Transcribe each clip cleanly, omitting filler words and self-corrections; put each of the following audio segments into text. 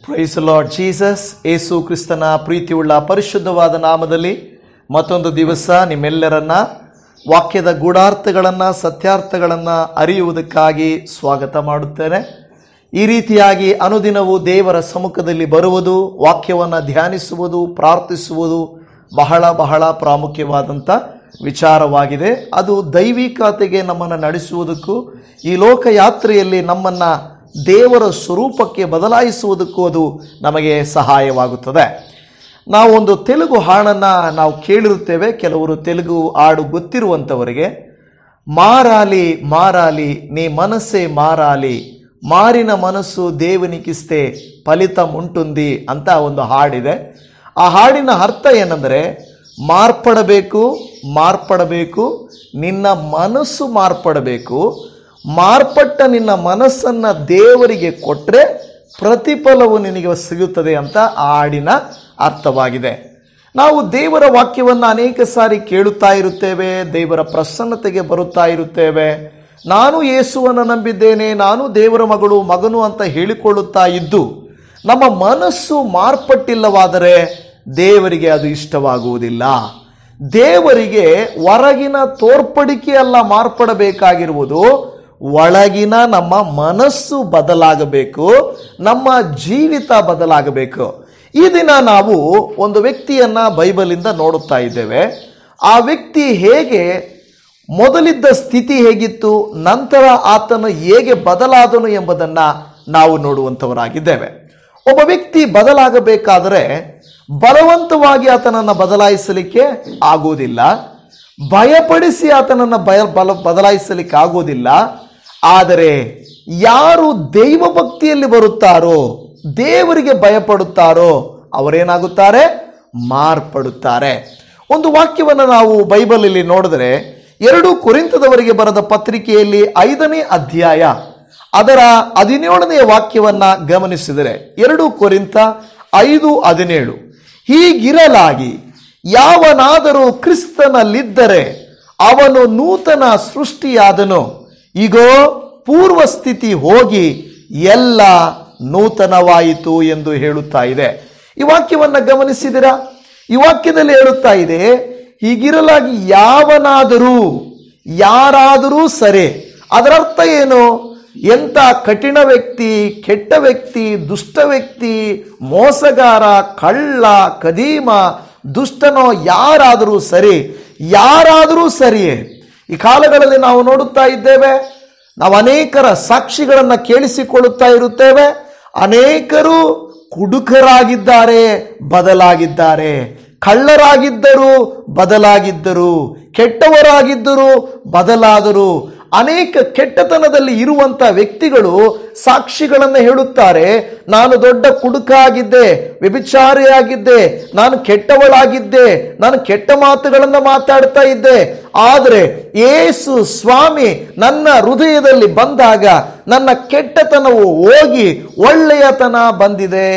Price lord Jesus. ಯೇಸು ಕ್ರಿಸ್ತನ ಪ್ರೀತಿಯುಳ್ಳ ಪರಿಶುದ್ಧವಾದ ನಾಮದಲ್ಲಿ ಮತ್ತೊಂದು ದಿವಸ ನಿಮ್ಮೆಲ್ಲರನ್ನ ವಾಕ್ಯದ ಗೂಢಾರ್ಥಗಳನ್ನು ಸತ್ಯಾರ್ಥಗಳನ್ನು ಅರಿಯುವುದಕ್ಕಾಗಿ ಸ್ವಾಗತ ಮಾಡುತ್ತೇನೆ. ಈ ರೀತಿಯಾಗಿ ಅನುದಿನವೂ ದೇವರ ಸಮ್ಮುಖದಲ್ಲಿ ಬರುವುದು, ವಾಕ್ಯವನ್ನು ಧ್ಯಾನಿಸುವುದು, ಪ್ರಾರ್ಥಿಸುವುದು ಬಹಳ ಬಹಳ ಪ್ರಾಮುಖ್ಯವಾದಂಥ ವಿಚಾರವಾಗಿದೆ. ಅದು ದೈವಿಕತೆಗೆ ನಮ್ಮನ್ನು ನಡೆಸುವುದಕ್ಕೂ ಈ ಲೋಕಯಾತ್ರೆಯಲ್ಲಿ ನಮ್ಮನ್ನು ದೇವರ ಸ್ವರೂಪಕ್ಕೆ ಬದಲಾಯಿಸುವುದಕ್ಕೂ ಅದು ನಮಗೆ ಸಹಾಯವಾಗುತ್ತದೆ. ನಾವೊಂದು ತೆಲುಗು ಹಾಡನ್ನು ನಾವು ಕೇಳಿರುತ್ತೇವೆ. ಕೆಲವರು ತೆಲುಗು ಹಾಡು ಗೊತ್ತಿರುವಂಥವರಿಗೆ, ಮಾರಾಲಿ ಮಾರಾಲಿ ನೀ ಮನಸ್ಸೇ ಮಾರಾಲಿ, ಮಾರಿನ ಮನಸ್ಸು ದೇವನಿಗಿಸ್ತೆ ಫಲಿತಂ ಉಂಟುಂದಿ ಅಂತ ಒಂದು ಹಾಡಿದೆ. ಆ ಹಾಡಿನ ಅರ್ಥ ಏನೆಂದರೆ, ಮಾರ್ಪಡಬೇಕು, ನಿನ್ನ ಮನಸ್ಸು ಮಾರ್ಪಡಬೇಕು, ಮಾರ್ಪಟ್ಟ ನಿನ್ನ ಮನಸ್ಸನ್ನು ದೇವರಿಗೆ ಕೊಟ್ಟರೆ ಪ್ರತಿಫಲವು ನಿನಗೆ ಸಿಗುತ್ತದೆ ಅಂತ ಆ ಹಾಡಿನ ಅರ್ಥವಾಗಿದೆ. ನಾವು ದೇವರ ವಾಕ್ಯವನ್ನು ಅನೇಕ ಸಾರಿ ಕೇಳುತ್ತಾ ಇರುತ್ತೇವೆ, ದೇವರ ಪ್ರಸನ್ನತೆಗೆ ಬರುತ್ತಾ ಇರುತ್ತೇವೆ. ನಾನು ಯೇಸುವನ್ನು ನಂಬಿದ್ದೇನೆ, ನಾನು ದೇವರ ಮಗನು ಅಂತ ಹೇಳಿಕೊಳ್ಳುತ್ತಾ ಇದ್ದು ನಮ್ಮ ಮನಸ್ಸು ಮಾರ್ಪಟ್ಟಿಲ್ಲವಾದರೆ ದೇವರಿಗೆ ಅದು ಇಷ್ಟವಾಗುವುದಿಲ್ಲ. ದೇವರಿಗೆ ಹೊರಗಿನ ತೋರ್ಪಡಿಕೆ ಅಲ್ಲ ಮಾರ್ಪಡಬೇಕಾಗಿರುವುದು, ಒಳಗಿನ ನಮ್ಮ ಮನಸ್ಸು ಬದಲಾಗಬೇಕು, ನಮ್ಮ ಜೀವಿತ ಬದಲಾಗಬೇಕು. ಈ ದಿನ ನಾವು ಒಂದು ವ್ಯಕ್ತಿಯನ್ನ ಬೈಬಲಿಂದ ನೋಡುತ್ತಾ ಇದ್ದೇವೆ. ಆ ವ್ಯಕ್ತಿ ಹೇಗೆ ಮೊದಲಿದ್ದ ಸ್ಥಿತಿ ಹೇಗಿತ್ತು, ನಂತರ ಆತನು ಹೇಗೆ ಬದಲಾದನು ಎಂಬುದನ್ನು ನಾವು ನೋಡುವಂಥವರಾಗಿದ್ದೇವೆ. ಒಬ್ಬ ವ್ಯಕ್ತಿ ಬದಲಾಗಬೇಕಾದರೆ ಬಲವಂತವಾಗಿ ಆತನನ್ನು ಬದಲಾಯಿಸಲಿಕ್ಕೆ ಆಗುವುದಿಲ್ಲ, ಭಯಪಡಿಸಿ ಆತನನ್ನು ಬದಲಾಯಿಸಲಿಕ್ಕೆ ಆಗುವುದಿಲ್ಲ. ಆದರೆ ಯಾರು ದೈವ ಭಕ್ತಿಯಲ್ಲಿ ಬರುತ್ತಾರೋ, ದೇವರಿಗೆ ಭಯಪಡುತ್ತಾರೋ ಅವರೇನಾಗುತ್ತಾರೆ? ಮಾರ್ಪಡುತ್ತಾರೆ. ಒಂದು ವಾಕ್ಯವನ್ನು ನಾವು ಬೈಬಲಲ್ಲಿ ನೋಡಿದರೆ 2 ಕೊರಿಂಥದವರಿಗೆ ಬರೆದ ಪತ್ರಿಕೆಯಲ್ಲಿ 5ನೇ ಅಧ್ಯಾಯ ಅದರ 17ನೇ ವಾಕ್ಯವನ್ನ ಗಮನಿಸಿದರೆ, 2 ಕೊರಿಂಥ 5:17, ಹೀಗಿರಲಾಗಿ ಯಾವನಾದರೂ ಕ್ರಿಸ್ತನಲ್ಲಿದ್ದರೆ ಅವನು ನೂತನ ಸೃಷ್ಟಿಯಾದನು, ಈಗೋ ಪೂರ್ವ ಸ್ಥಿತಿ ಹೋಗಿ ಎಲ್ಲ ನೂತನವಾಯಿತು ಎಂದು ಹೇಳುತ್ತಾ ಇದೆ. ಈ ವಾಕ್ಯವನ್ನು ಗಮನಿಸಿದಿರಾ? ಈ ವಾಕ್ಯದಲ್ಲಿ ಹೇಳುತ್ತಾ ಇದೆ, ಹೀಗಿರಲಾಗಿ ಯಾರಾದರೂ ಸರಿ. ಅದರರ್ಥ ಏನು? ಎಂಥ ಕಠಿಣ ವ್ಯಕ್ತಿ, ಕೆಟ್ಟ ವ್ಯಕ್ತಿ, ದುಷ್ಟ ವ್ಯಕ್ತಿ, ಮೋಸಗಾರ, ಕಳ್ಳ, ಕದೀಮ, ದುಷ್ಟನೋ ಯಾರಾದರೂ ಸರಿಯೇ. ಈ ಕಾಲಗಳಲ್ಲಿ ನಾವು ನೋಡುತ್ತಾ ಇದ್ದೇವೆ, ನಾವು ಅನೇಕರ ಸಾಕ್ಷಿಗಳನ್ನು ಕೇಳಿಸಿಕೊಳ್ಳುತ್ತಾ ಇರುತ್ತೇವೆ. ಅನೇಕರು ಕುಡುಕರಾಗಿದ್ದಾರೆ, ಬದಲಾಗಿದ್ದಾರೆ, ಕಳ್ಳರಾಗಿದ್ದರು, ಬದಲಾಗಿದ್ದರು, ಕೆಟ್ಟವರಾಗಿದ್ದರು, ಬದಲಾದರು. ಅನೇಕ ಕೆಟ್ಟತನದಲ್ಲಿ ಇರುವಂಥ ವ್ಯಕ್ತಿಗಳು ಸಾಕ್ಷಿಗಳನ್ನು ಹೇಳುತ್ತಾರೆ. ನಾನು ದೊಡ್ಡ ಕುಡುಕ ಆಗಿದ್ದೆ, ವ್ಯಭಿಚಾರಿಯಾಗಿದ್ದೆ, ನಾನು ಕೆಟ್ಟವಳಾಗಿದ್ದೆ, ನಾನು ಕೆಟ್ಟ ಮಾತುಗಳನ್ನು ಮಾತಾಡ್ತಾ ಇದ್ದೆ. ಆದರೆ ಯೇಸು ಸ್ವಾಮಿ ನನ್ನ ಹೃದಯದಲ್ಲಿ ಬಂದಾಗ ನನ್ನ ಕೆಟ್ಟತನವು ಹೋಗಿ ಒಳ್ಳೆಯತನ ಬಂದಿದೆ.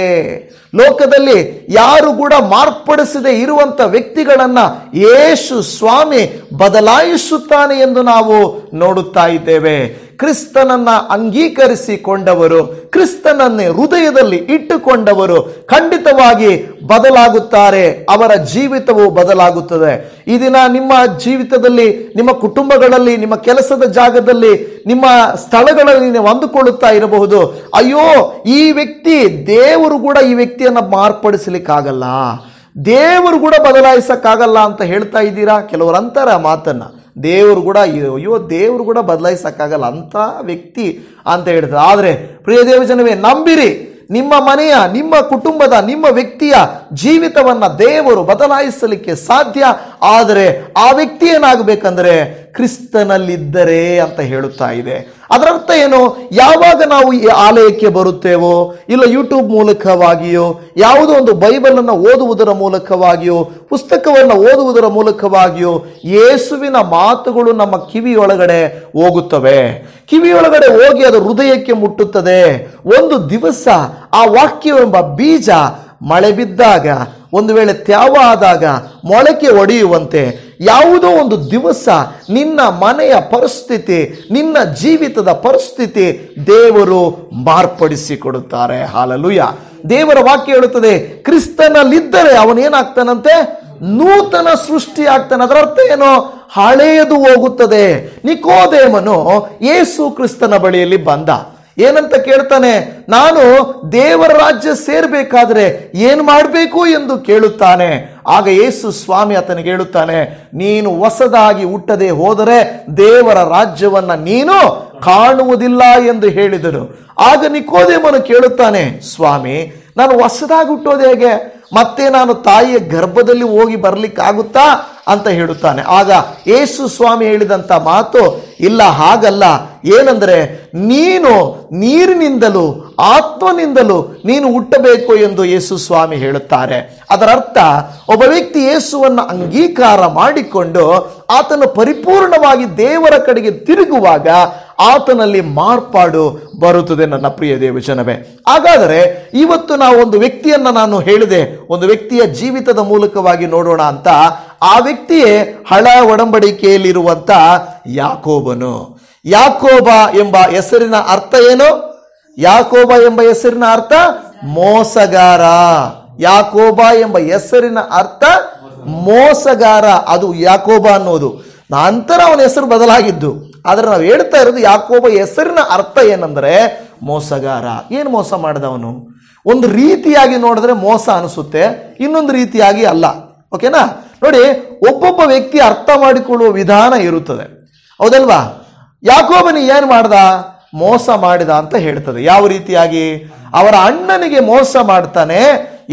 ಲೋಕದಲ್ಲಿ ಯಾರು ಕೂಡ ಮಾರ್ಪಡಿಸದೆ ಇರುವಂತ ವ್ಯಕ್ತಿಗಳನ್ನ ಯೇಸು ಸ್ವಾಮಿ ಬದಲಾಯಿಸುತ್ತಾನೆ ಎಂದು ನಾವು ನೋಡುತ್ತಾ ಇದ್ದೇವೆ. ಕ್ರಿಸ್ತನನ್ನ ಅಂಗೀಕರಿಸಿಕೊಂಡವರು, ಕ್ರಿಸ್ತನನ್ನೇ ಹೃದಯದಲ್ಲಿ ಇಟ್ಟುಕೊಂಡವರು ಖಂಡಿತವಾಗಿ ಬದಲಾಗುತ್ತಾರೆ. ಅವರ ಜೀವಿತವು ಬದಲಾಗುತ್ತದೆ. ಈ ದಿನ ನಿಮ್ಮ ಜೀವಿತದಲ್ಲಿ, ನಿಮ್ಮ ಕುಟುಂಬಗಳಲ್ಲಿ, ನಿಮ್ಮ ಕೆಲಸದ ಜಾಗದಲ್ಲಿ, ನಿಮ್ಮ ಸ್ಥಳಗಳಲ್ಲಿ ನೀವು ಅಂದುಕೊಳ್ಳುತ್ತಾ ಇರಬಹುದು, ಅಯ್ಯೋ ಈ ವ್ಯಕ್ತಿ, ದೇವರು ಕೂಡ ಈ ವ್ಯಕ್ತಿಯನ್ನು ಮಾರ್ಪಡಿಸಲಿಕ್ಕಾಗಲ್ಲ, ದೇವರು ಕೂಡ ಬದಲಾಯಿಸಕ್ಕಾಗಲ್ಲ ಅಂತ ಹೇಳ್ತಾ ಇದ್ದೀರಾ. ಕೆಲವರು ಅಂತಾರೆ ಆ ಮಾತನ್ನ, ದೇವರು ಕೂಡ ಬದಲಾಯಿಸಕ್ಕಾಗಲ್ಲ ಅಂತ ವ್ಯಕ್ತಿ ಅಂತ ಹೇಳ್ತಾರೆ. ಆದರೆ ಪ್ರಿಯ ದೇವಜನವೇ, ನಂಬಿರಿ, ನಿಮ್ಮ ಮನೆಯ, ನಿಮ್ಮ ಕುಟುಂಬದ, ನಿಮ್ಮ ವ್ಯಕ್ತಿಯ ಜೀವಿತವನ್ನ ದೇವರು ಬದಲಾಯಿಸಲಿಕ್ಕೆ ಸಾಧ್ಯ. ಆದರೆ ಆ ವ್ಯಕ್ತಿ ಏನಾಗಬೇಕಂದ್ರೆ ಕ್ರಿಸ್ತನಲ್ಲಿದ್ದರೆ ಅಂತ ಹೇಳುತ್ತಾ ಇದೆ. ಅದರರ್ಥ ಏನು? ಯಾವಾಗ ನಾವು ಈ ಆಲಯಕ್ಕೆ ಬರುತ್ತೇವೋ, ಇಲ್ಲ ಯೂಟ್ಯೂಬ್ ಮೂಲಕವಾಗಿಯೋ, ಯಾವುದೋ ಒಂದು ಬೈಬಲನ್ನು ಓದುವುದರ ಮೂಲಕವಾಗಿಯೋ, ಪುಸ್ತಕವನ್ನು ಓದುವುದರ ಮೂಲಕವಾಗಿಯೋ ಯೇಸುವಿನ ಮಾತುಗಳು ನಮ್ಮ ಕಿವಿಯೊಳಗಡೆ ಹೋಗುತ್ತವೆ. ಕಿವಿಯೊಳಗಡೆ ಹೋಗಿ ಅದು ಹೃದಯಕ್ಕೆ ಮುಟ್ಟುತ್ತದೆ. ಒಂದು ದಿವಸ ಆ ವಾಕ್ಯವೆಂಬ ಬೀಜ ಮಳೆ ಬಿದ್ದಾಗ, ಒಂದು ವೇಳೆ ತ್ಯಾವ ಆದಾಗ ಮೊಳಕೆ ಒಡೆಯುವಂತೆ ಯಾವುದೋ ಒಂದು ದಿವಸ ನಿನ್ನ ಮನೆಯ ಪರಿಸ್ಥಿತಿ, ನಿನ್ನ ಜೀವಿತದ ಪರಿಸ್ಥಿತಿ ದೇವರು ಮಾರ್ಪಡಿಸಿಕೊಡುತ್ತಾರೆ. ಹಾಲೆಲೂಯಾ. ದೇವರ ವಾಕ್ಯ ಹೇಳುತ್ತದೆ, ಕ್ರಿಸ್ತನಲ್ಲಿದ್ದರೆ ಅವನೇನಾಗ್ತಾನಂತೆ? ನೂತನ ಸೃಷ್ಟಿ ಆಗ್ತಾನೆ. ಅದರ ಅರ್ಥ ಏನು? ಹಳೆಯದು ಹೋಗುತ್ತದೆ. ನಿಕೋದೇಮನು ಯೇಸು ಕ್ರಿಸ್ತನ ಬಳಿಯಲ್ಲಿ ಬಂದ. ಏನಂತ ಕೇಳ್ತಾನೆ? ನಾನು ದೇವರ ರಾಜ್ಯ ಸೇರ್ಬೇಕಾದ್ರೆ ಏನ್ ಮಾಡಬೇಕು ಎಂದು ಕೇಳುತ್ತಾನೆ. ಆಗ ಯೇಸು ಸ್ವಾಮಿ ಆತನಿಗೆ ಹೇಳುತ್ತಾನೆ, ನೀನು ಹೊಸದಾಗಿ ಹುಟ್ಟದೆ ಹೋದರೆ ದೇವರ ರಾಜ್ಯವನ್ನ ನೀನು ಕಾಣುವುದಿಲ್ಲ ಎಂದು ಹೇಳಿದರು. ಆಗ ನಿಕೋದೇಮನು ಕೇಳುತ್ತಾನೆ, ಸ್ವಾಮಿ, ನಾನು ಹೊಸದಾಗಿ ಹುಟ್ಟೋದು ಹೇಗೆ? ಮತ್ತೆ ನಾನು ತಾಯಿಯ ಗರ್ಭದಲ್ಲಿ ಹೋಗಿ ಬರ್ಲಿಕ್ಕಾಗುತ್ತಾ ಅಂತ ಹೇಳುತ್ತಾನೆ. ಆಗ ಯೇಸು ಸ್ವಾಮಿ ಹೇಳಿದಂತ ಮಾತು, ಇಲ್ಲ ಹಾಗಲ್ಲ. ಏನಂದ್ರೆ, ನೀನು ನೀರಿನಿಂದಲೂ ಆತ್ಮನಿಂದಲೂ ನೀನು ಹುಟ್ಟಬೇಕು ಎಂದು ಯೇಸು ಸ್ವಾಮಿ ಹೇಳುತ್ತಾರೆ. ಅದರ ಅರ್ಥ, ಒಬ್ಬ ವ್ಯಕ್ತಿ ಯೇಸುವನ್ನು ಅಂಗೀಕಾರ ಮಾಡಿಕೊಂಡು ಆತನು ಪರಿಪೂರ್ಣವಾಗಿ ದೇವರ ಕಡೆಗೆ ತಿರುಗುವಾಗ ಆತನಲ್ಲಿ ಮಾರ್ಪಾಡು ಬರುತ್ತದೆ. ನನ್ನ ಪ್ರಿಯ ದೇವಜನವೇ, ಹಾಗಾದರೆ ಇವತ್ತು ನಾವು ಒಂದು ವ್ಯಕ್ತಿಯನ್ನ ನಾನು ಹೇಳಿದೆ, ಒಂದು ವ್ಯಕ್ತಿಯ ಜೀವಿತದ ಮೂಲಕವಾಗಿ ನೋಡೋಣ ಅಂತ. ಆ ವ್ಯಕ್ತಿಯೇ ಹಳ ಒಡಂಬಡಿಕೆಯಲ್ಲಿರುವಂತ ಯಾಕೋಬನು. ಯಾಕೋಬ ಎಂಬ ಹೆಸರಿನ ಅರ್ಥ ಏನು? ಯಾಕೋಬ ಎಂಬ ಹೆಸರಿನ ಅರ್ಥ ಮೋಸಗಾರ. ಯಾಕೋಬ ಎಂಬ ಹೆಸರಿನ ಅರ್ಥ ಮೋಸಗಾರ. ಅದು ಯಾಕೋಬ ಅನ್ನೋದು. ನಂತರ ಅವನ ಹೆಸರು ಬದಲಾಗಿದ್ದು. ಆದ್ರೆ ನಾವು ಹೇಳ್ತಾ ಇರೋದು ಯಾಕೋಬ ಹೆಸರಿನ ಅರ್ಥ ಏನಂದ್ರೆ ಮೋಸಗಾರ. ಏನು ಮೋಸ ಮಾಡಿದವನು? ಒಂದು ರೀತಿಯಾಗಿ ನೋಡಿದ್ರೆ ಮೋಸ ಅನಿಸುತ್ತೆ, ಇನ್ನೊಂದು ರೀತಿಯಾಗಿ ಅಲ್ಲ. ಓಕೆನಾ? ನೋಡಿ, ಒಬ್ಬೊಬ್ಬ ವ್ಯಕ್ತಿ ಅರ್ಥ ಮಾಡಿಕೊಳ್ಳುವ ವಿಧಾನ ಇರುತ್ತದೆ, ಹೌದಲ್ವಾ? ಯಾಕೋಬನಿ ಏನ್ ಮಾಡ್ದ? ಮೋಸ ಮಾಡಿದ ಅಂತ ಹೇಳ್ತದೆ. ಯಾವ ರೀತಿಯಾಗಿ? ಅವರ ಅಣ್ಣನಿಗೆ ಮೋಸ ಮಾಡ್ತಾನೆ.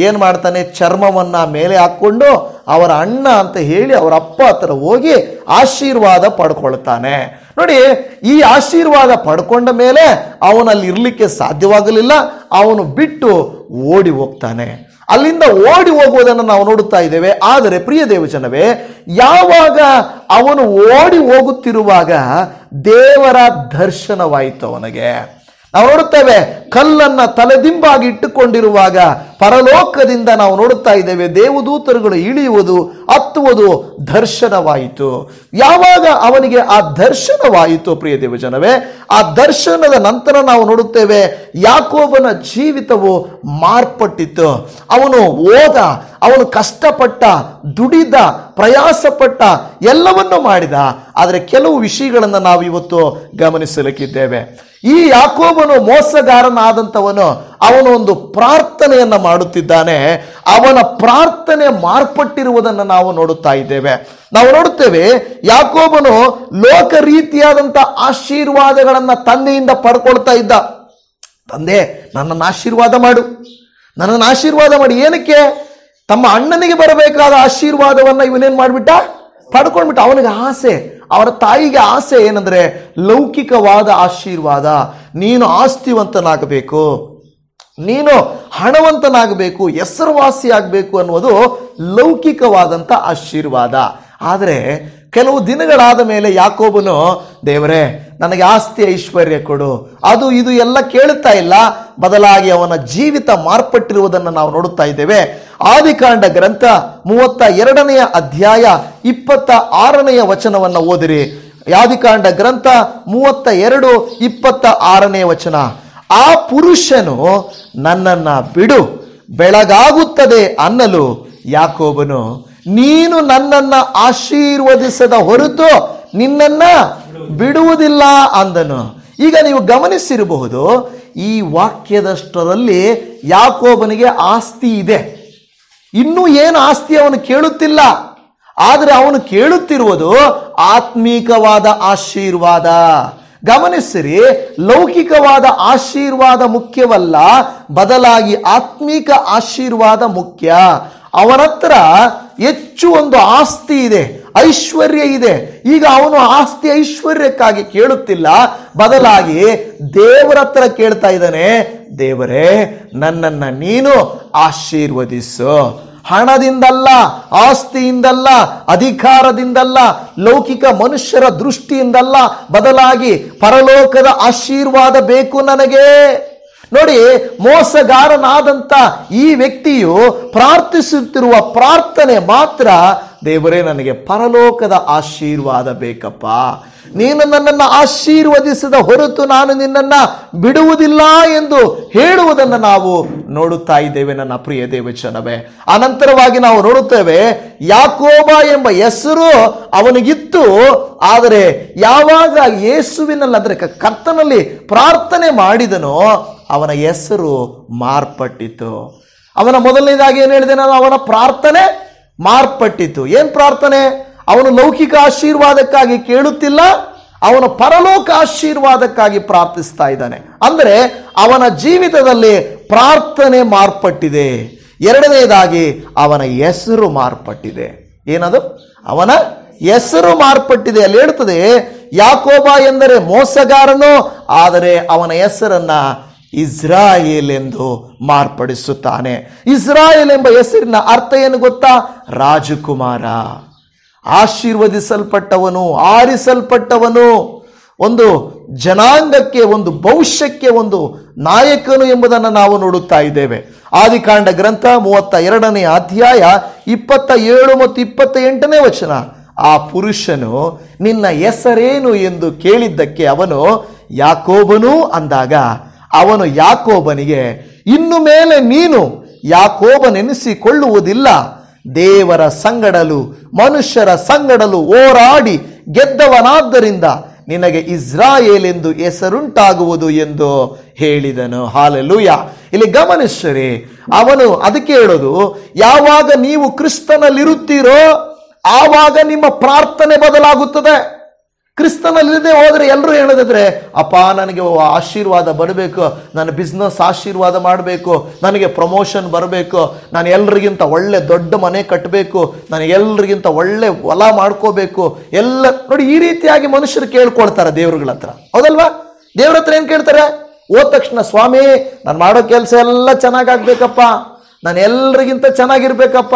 ಏನ್ ಮಾಡ್ತಾನೆ? ಚರ್ಮವನ್ನ ಮೇಲೆ ಹಾಕೊಂಡು ಅವರ ಅಣ್ಣ ಅಂತ ಹೇಳಿ ಅವರ ಅಪ್ಪ ಹತ್ರ ಹೋಗಿ ಆಶೀರ್ವಾದ ಪಡ್ಕೊಳ್ತಾನೆ. ನೋಡಿ, ಈ ಆಶೀರ್ವಾದ ಪಡ್ಕೊಂಡ ಮೇಲೆ ಅವನಲ್ಲಿ ಇರ್ಲಿಕ್ಕೆ ಸಾಧ್ಯವಾಗಲಿಲ್ಲ. ಅವನು ಬಿಟ್ಟು ಓಡಿ ಹೋಗ್ತಾನೆ. ಅಲ್ಲಿಂದ ಓಡಿ ಹೋಗುವುದನ್ನು ನಾವು ನೋಡುತ್ತಾ ಇದ್ದೇವೆ. ಆದರೆ ಪ್ರಿಯ ದೇವಜನವೇ, ಯಾವಾಗ ಅವನು ಓಡಿ ಹೋಗುತ್ತಿರುವಾಗ ದೇವರ ದರ್ಶನವಾಯಿತು ಅವನಿಗೆ. ನಾವು ನೋಡುತ್ತೇವೆ, ಕಲ್ಲನ್ನ ತಲೆದಿಂಬಾಗಿ ಇಟ್ಟುಕೊಂಡಿರುವಾಗ ಪರಲೋಕದಿಂದ ನಾವು ನೋಡುತ್ತಾ ಇದ್ದೇವೆ ದೇವದೂತರುಗಳು ಇಳಿಯುವುದು ಹತ್ತುವುದು ದರ್ಶನವಾಯಿತು. ಯಾವಾಗ ಅವನಿಗೆ ಆ ದರ್ಶನವಾಯಿತು ಪ್ರಿಯ ದೇವಜನವೇ, ಆ ದರ್ಶನದ ನಂತರ ನಾವು ನೋಡುತ್ತೇವೆ ಯಾಕೋಬನ ಜೀವಿತವು ಮಾರ್ಪಟ್ಟಿತ್ತು. ಅವನು ಓದ, ಅವನು ಕಷ್ಟಪಟ್ಟ, ದುಡಿದ, ಪ್ರಯಾಸಪಟ್ಟ, ಎಲ್ಲವನ್ನೂ ಮಾಡಿದ. ಆದರೆ ಕೆಲವು ವಿಷಯಗಳನ್ನು ನಾವು ಇವತ್ತು ಗಮನಿಸಲಿಕ್ಕಿದ್ದೇವೆ. ಈ ಯಾಕೋಬನು ಮೋಸಗಾರನಾದಂಥವನು ಅವನು ಒಂದು ಪ್ರಾರ್ಥನೆಯನ್ನ ಮಾಡುತ್ತಿದ್ದಾನೆ. ಅವನ ಪ್ರಾರ್ಥನೆ ಮಾರ್ಪಟ್ಟಿರುವುದನ್ನು ನಾವು ನೋಡುತ್ತಾ ಇದ್ದೇವೆ. ನಾವು ನೋಡುತ್ತೇವೆ ಯಾಕೋಬನು ಲೋಕ ರೀತಿಯಾದಂಥ ಆಶೀರ್ವಾದಗಳನ್ನ ತಂದೆಯಿಂದ ಪಡ್ಕೊಳ್ತಾ ಇದ್ದ. ತಂದೆ, ನನ್ನನ್ನು ಆಶೀರ್ವಾದ ಮಾಡು, ನನ್ನನ್ನು ಆಶೀರ್ವಾದ ಮಾಡಿ. ಏನಕ್ಕೆ? ತಮ್ಮ ಅಣ್ಣನಿಗೆ ಬರಬೇಕಾದ ಆಶೀರ್ವಾದವನ್ನ ಇವನೇನ್ ಮಾಡ್ಬಿಟ್ಟ? ಪಡ್ಕೊಂಡ್ಬಿಟ್ಟ. ಅವನಿಗೆ ಆಸೆ, ಅವರ ತಾಯಿಗೆ ಆಸೆ ಏನಂದ್ರೆ ಲೌಕಿಕವಾದ ಆಶೀರ್ವಾದ. ನೀನು ಆಸ್ತಿವಂತನಾಗಬೇಕು, ನೀನು ಹಣವಂತನಾಗಬೇಕು, ಹೆಸರುವಾಸಿ ಆಗಬೇಕು ಅನ್ನುವುದು ಲೌಕಿಕವಾದಂಥ ಆಶೀರ್ವಾದ. ಆದರೆ ಕೆಲವು ದಿನಗಳಾದ ಮೇಲೆ ಯಾಕೋಬನು, ದೇವರೇ ನನಗೆ ಆಸ್ತಿ ಐಶ್ವರ್ಯ ಕೊಡು, ಅದು ಇದು ಎಲ್ಲ ಕೇಳುತ್ತಾ ಇಲ್ಲ. ಬದಲಾಗಿ ಅವನ ಜೀವಿತ ಮಾರ್ಪಟ್ಟಿರುವುದನ್ನು ನಾವು ನೋಡುತ್ತಾ ಇದ್ದೇವೆ. ಆದಿಕಾಂಡ ಗ್ರಂಥ 32ನೇ ಅಧ್ಯಾಯ 26ನೇ ವಚನವನ್ನು ಓದಿರಿ. ಆದಿಕಾಂಡ ಗ್ರಂಥ 32:26ನೇ ವಚನ. ಆ ಪುರುಷನು ನನ್ನನ್ನ ಬಿಡು, ಬೆಳಗಾಗುತ್ತದೆ ಅನ್ನಲು ಯಾಕೋಬನು, ನೀನು ನನ್ನನ್ನ ಆಶೀರ್ವದಿಸದ ಹೊರತು ನಿನ್ನನ್ನ ಬಿಡುವುದಿಲ್ಲ ಅಂದನು. ಈಗ ನೀವು ಗಮನಿಸಿರಬಹುದು, ಈ ವಾಕ್ಯದಷ್ಟರಲ್ಲಿ ಯಾಕೋಬನಿಗೆ ಆಸ್ತಿ ಇದೆ. ಇನ್ನೂ ಏನು ಆಸ್ತಿ ಅವನು ಕೇಳುತ್ತಿಲ್ಲ. ಆದರೆ ಅವನು ಕೇಳುತ್ತಿರುವುದು ಆತ್ಮೀಕವಾದ ಆಶೀರ್ವಾದ. ಗಮನಿಸಿರಿ, ಲೌಕಿಕವಾದ ಆಶೀರ್ವಾದ ಮುಖ್ಯವಲ್ಲ, ಬದಲಾಗಿ ಆತ್ಮೀಕ ಆಶೀರ್ವಾದ ಮುಖ್ಯ. ಅವನ ಹತ್ರ ಹೆಚ್ಚು ಒಂದು ಆಸ್ತಿ ಇದೆ, ಐಶ್ವರ್ಯ ಇದೆ. ಈಗ ಅವನು ಆಸ್ತಿ ಐಶ್ವರ್ಯಕ್ಕಾಗಿ ಕೇಳುತ್ತಿಲ್ಲ, ಬದಲಾಗಿ ದೇವರ ಹತ್ರ ಕೇಳ್ತಾ ಇದ್ದಾನೆ, ದೇವರೇ ನನ್ನನ್ನ ನೀನು ಆಶೀರ್ವದಿಸು. ಹಣದಿಂದಲ್ಲ, ಆಸ್ತಿಯಿಂದಲ್ಲ, ಅಧಿಕಾರದಿಂದಲ್ಲ, ಲೌಕಿಕ ಮನುಷ್ಯರ ದೃಷ್ಟಿಯಿಂದಲ್ಲ, ಬದಲಾಗಿ ಪರಲೋಕದ ಆಶೀರ್ವಾದ ಬೇಕು ನನಗೆ. ನೋಡಿ, ಮೋಸಗಾರನಾದಂಥ ಈ ವ್ಯಕ್ತಿಯು ಪ್ರಾರ್ಥಿಸುತ್ತಿರುವ ಪ್ರಾರ್ಥನೆ ಮಾತ್ರ, ದೇವರೇ ನನಗೆ ಪರಲೋಕದ ಆಶೀರ್ವಾದ ಬೇಕಪ್ಪ, ನೀನು ನನ್ನನ್ನು ಆಶೀರ್ವದಿಸದ ಹೊರತು ನಾನು ನಿನ್ನನ್ನು ಬಿಡುವುದಿಲ್ಲ ಎಂದು ಹೇಳುವುದನ್ನು ನಾವು ನೋಡುತ್ತಾ ಇದ್ದೇವೆ ನನ್ನ ಪ್ರಿಯ ದೇವಜನವೇ. ಅನಂತರವಾಗಿ ನಾವು ನೋಡುತ್ತೇವೆ, ಯಾಕೋಬ ಎಂಬ ಹೆಸರು ಅವನಿಗಿತ್ತು. ಆದರೆ ಯಾವಾಗ ಯೇಸುವಿನಲ್ಲಿ, ಅಂದರೆ ಕರ್ತನಲ್ಲಿ ಪ್ರಾರ್ಥನೆ ಮಾಡಿದನೋ ಅವನ ಹೆಸರು ಮಾರ್ಪಟ್ಟಿತು. ಅವನ ಮೊದಲನೇದಾಗಿ ಏನು ಹೇಳಿದೆ ನಾನು, ಅವನ ಪ್ರಾರ್ಥನೆ ಮಾರ್ಪಟ್ಟಿತು. ಏನ್ ಪ್ರಾರ್ಥನೆ? ಅವನು ಲೌಕಿಕ ಆಶೀರ್ವಾದಕ್ಕಾಗಿ ಕೇಳುತ್ತಿಲ್ಲ, ಅವನು ಪರಲೋಕ ಆಶೀರ್ವಾದಕ್ಕಾಗಿ ಪ್ರಾರ್ಥಿಸ್ತಾ ಇದ್ದಾನೆ. ಅಂದರೆ ಅವನ ಜೀವಿತದಲ್ಲಿ ಪ್ರಾರ್ಥನೆ ಮಾರ್ಪಟ್ಟಿದೆ. ಎರಡನೇದಾಗಿ ಅವನ ಹೆಸರು ಮಾರ್ಪಟ್ಟಿದೆ. ಏನದು? ಅವನ ಹೆಸರು ಮಾರ್ಪಟ್ಟಿದೆ. ಅಲ್ಲಿ ಹೇಳ್ತದೆ, ಯಾಕೋಬ ಎಂದರೆ ಮೋಸಗಾರನು, ಆದರೆ ಅವನ ಹೆಸರನ್ನ ಇಸ್ರಾಯೇಲ್ ಎಂದು ಮಾರ್ಪಡಿಸುತ್ತಾನೆ. ಇಸ್ರಾಯೇಲ್ ಎಂಬ ಹೆಸರಿನ ಅರ್ಥ ಏನು ಗೊತ್ತಾ? ರಾಜಕುಮಾರ, ಆಶೀರ್ವದಿಸಲ್ಪಟ್ಟವನು, ಆರಿಸಲ್ಪಟ್ಟವನು, ಒಂದು ಜನಾಂಗಕ್ಕೆ, ಒಂದು ಭವಿಷ್ಯಕ್ಕೆ ಒಂದು ನಾಯಕನು ಎಂಬುದನ್ನು ನಾವು ನೋಡುತ್ತಾ ಇದ್ದೇವೆ. ಆದಿಕಾಂಡ ಗ್ರಂಥ 32ನೇ ಅಧ್ಯಾಯ 27 ಮತ್ತು 28ನೇ ವಚನ. ಆ ಪುರುಷನು ನಿನ್ನ ಹೆಸರೇನು ಎಂದು ಕೇಳಿದ್ದಕ್ಕೆ ಅವನು ಯಾಕೋಬನು ಅಂದಾಗ, ಅವನು ಯಾಕೋಬನಿಗೆ, ಇನ್ನು ಮೇಲೆ ನೀನು ಯಾಕೋಬನೆನಿಸಿಕೊಳ್ಳುವುದಿಲ್ಲ, ದೇವರ ಸಂಗಡಲು ಮನುಷ್ಯರ ಸಂಗಡಲು ಹೋರಾಡಿ ಗೆದ್ದವನಾದ್ದರಿಂದ ನಿನಗೆ ಇಸ್ರಾಯೇಲ್ ಎಂದು ಹೆಸರುಂಟಾಗುವುದು ಎಂದು ಹೇಳಿದನು. ಹಾಲೆಲೂಯಾ. ಇಲ್ಲಿ ಗಮನಿಸಿರಿ, ಅವನು ಅದಕ್ಕೆ ಹೇಳೋದು, ಯಾವಾಗ ನೀವು ಕ್ರಿಸ್ತನಲ್ಲಿರುತ್ತೀರೋ ಆವಾಗ ನಿಮ್ಮ ಪ್ರಾರ್ಥನೆ ಬದಲಾಗುತ್ತದೆ. ಕ್ರಿಸ್ತನಲ್ಲಿದೆ ಹೋದರೆ ಎಲ್ಲರೂ ಹೇಳೋದಿದ್ರೆ, ಅಪ್ಪ ನನಗೆ ಆಶೀರ್ವಾದ ಬರಬೇಕು, ನನ್ನ ಬಿಸ್ನೆಸ್ ಆಶೀರ್ವಾದ ಮಾಡಬೇಕು, ನನಗೆ ಪ್ರಮೋಷನ್ ಬರಬೇಕು, ನಾನು ಎಲ್ರಿಗಿಂತ ಒಳ್ಳೆ ದೊಡ್ಡ ಮನೆ ಕಟ್ಟಬೇಕು, ನಾನು ಎಲ್ರಿಗಿಂತ ಒಳ್ಳೆ ಹೊಲ ಮಾಡ್ಕೋಬೇಕು, ಎಲ್ಲ ನೋಡಿ ಈ ರೀತಿಯಾಗಿ ಮನುಷ್ಯರು ಕೇಳ್ಕೊಳ್ತಾರೆ ದೇವ್ರಗಳ ಹತ್ರ. ಹೌದಲ್ವಾ? ದೇವ್ರ ಹತ್ರ ಏನು ಕೇಳ್ತಾರೆ? ಹೋದ ತಕ್ಷಣ, ಸ್ವಾಮಿ ನಾನು ಮಾಡೋ ಕೆಲಸ ಎಲ್ಲ ಚೆನ್ನಾಗಾಗ್ಬೇಕಪ್ಪ, ನಾನು ಎಲ್ರಿಗಿಂತ ಚೆನ್ನಾಗಿರ್ಬೇಕಪ್ಪ,